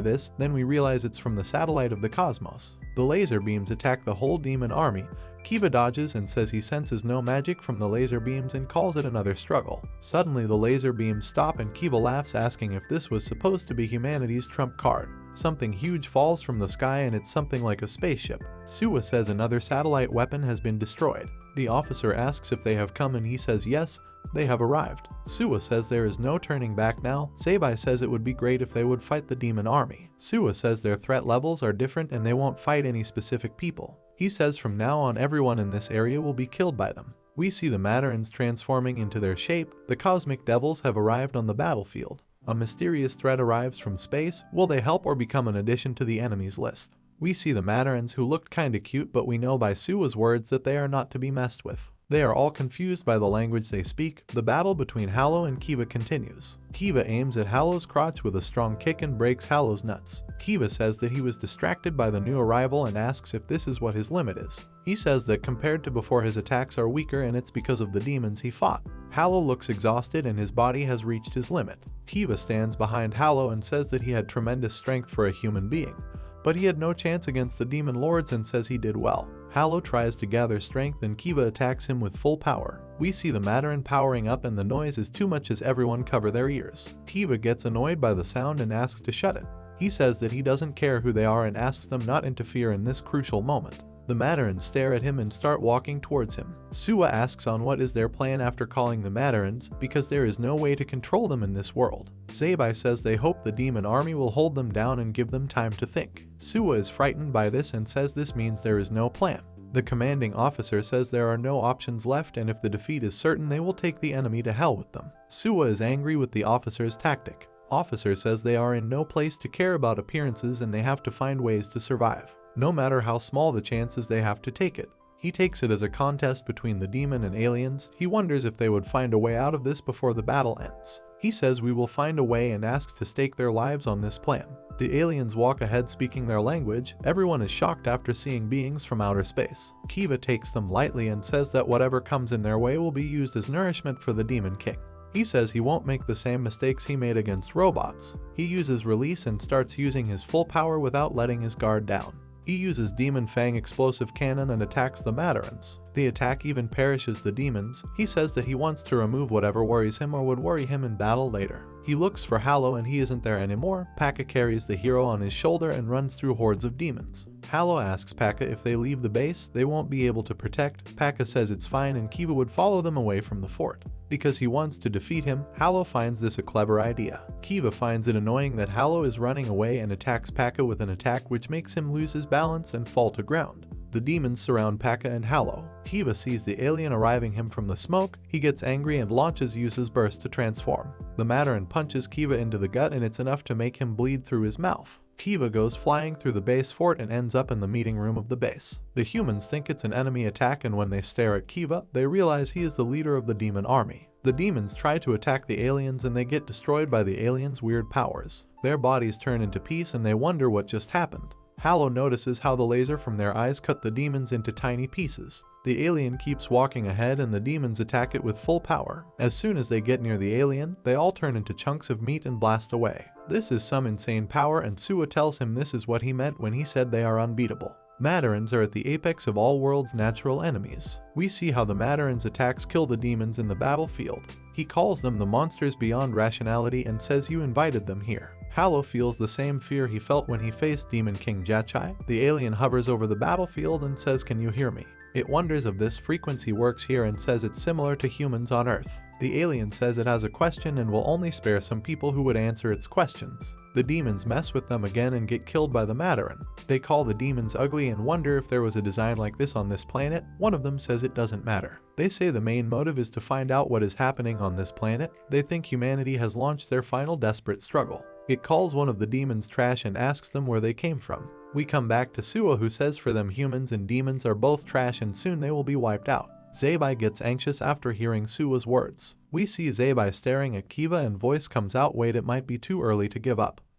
this, then we realize it's from the satellite of the cosmos. The laser beams attack the whole demon army. Kiba dodges and says he senses no magic from the laser beams and calls it another struggle. Suddenly the laser beams stop and Kiba laughs, asking if this was supposed to be humanity's trump card. Something huge falls from the sky and it's something like a spaceship. Suwa says another satellite weapon has been destroyed. The officer asks if they have come and he says yes, they have arrived. Suwa says there is no turning back now. Zabai says it would be great if they would fight the demon army. Suwa says their threat levels are different and they won't fight any specific people. He says from now on everyone in this area will be killed by them. We see the Mandarins transforming into their shape. The cosmic devils have arrived on the battlefield. A mysterious threat arrives from space. Will they help or become an addition to the enemies list? We see the Mandarins, who looked kinda cute, but we know by Suwa's words that they are not to be messed with. They are all confused by the language they speak. The battle between Hallow and Kiba continues. Kiba aims at Hallow's crotch with a strong kick and breaks Hallow's nuts. Kiba says that he was distracted by the new arrival and asks if this is what his limit is. He says that compared to before his attacks are weaker and it's because of the demons he fought. Hallow looks exhausted and his body has reached his limit. Kiba stands behind Hallow and says that he had tremendous strength for a human being, but he had no chance against the demon lords and says he did well. Hallow tries to gather strength and Kiba attacks him with full power. We see the Mandarin powering up and the noise is too much as everyone cover their ears. Kiba gets annoyed by the sound and asks to shut it. He says that he doesn't care who they are and asks them not interfere in this crucial moment. The Mandarins stare at him and start walking towards him. Suwa asks on what is their plan after calling the Mandarins, because there is no way to control them in this world. Zabai says they hope the demon army will hold them down and give them time to think. Suwa is frightened by this and says this means there is no plan. The commanding officer says there are no options left and if the defeat is certain they will take the enemy to hell with them. Suwa is angry with the officer's tactic. Officer says they are in no place to care about appearances and they have to find ways to survive. No matter how small the chances, they have to take it. He takes it as a contest between the demon and aliens. He wonders if they would find a way out of this before the battle ends. He says we will find a way and asks to stake their lives on this plan. The aliens walk ahead speaking their language. Everyone is shocked after seeing beings from outer space. Kiba takes them lightly and says that whatever comes in their way will be used as nourishment for the Demon King. He says he won't make the same mistakes he made against robots. He uses release and starts using his full power without letting his guard down. He uses Demon Fang explosive cannon and attacks the Mandarins. The attack even perishes the demons. He says that he wants to remove whatever worries him or would worry him in battle later. He looks for Hallow and he isn't there anymore. Paka carries the hero on his shoulder and runs through hordes of demons. Hallow asks Paka if they leave the base, they won't be able to protect. Paka says it's fine and Kiba would follow them away from the fort. Because he wants to defeat him, Hallow finds this a clever idea. Kiva finds it annoying that Hallow is running away and attacks Paka with an attack which makes him lose his balance and fall to ground. The demons surround Paka and Hallow. Kiva sees the alien arriving him from the smoke, he gets angry and launches Yusa's burst to transform. The Mandarin punches Kiva into the gut and it's enough to make him bleed through his mouth. Kiva goes flying through the base fort and ends up in the meeting room of the base. The humans think it's an enemy attack and when they stare at Kiva, they realize he is the leader of the demon army. The demons try to attack the aliens and they get destroyed by the aliens' weird powers. Their bodies turn into piece and they wonder what just happened. Hallow notices how the laser from their eyes cut the demons into tiny pieces. The alien keeps walking ahead and the demons attack it with full power. As soon as they get near the alien, they all turn into chunks of meat and blast away. This is some insane power and Suwa tells him this is what he meant when he said they are unbeatable. Mandarins are at the apex of all world's natural enemies. We see how the Mandarins' attacks kill the demons in the battlefield. He calls them the monsters beyond rationality and says you invited them here. Hallow feels the same fear he felt when he faced Demon King Jachai. The alien hovers over the battlefield and says, "Can you hear me?" It wonders if this frequency works here and says it's similar to humans on Earth. The alien says it has a question and will only spare some people who would answer its questions. The demons mess with them again and get killed by the Mandarin. They call the demons ugly and wonder if there was a design like this on this planet. One of them says it doesn't matter. They say the main motive is to find out what is happening on this planet. They think humanity has launched their final desperate struggle. It calls one of the demons trash and asks them where they came from. We come back to Suwa who says for them humans and demons are both trash and soon they will be wiped out. Zabai gets anxious after hearing Suwa's words. We see Zabai staring at Kiva and voice comes out, "Wait, it might be too early to give up."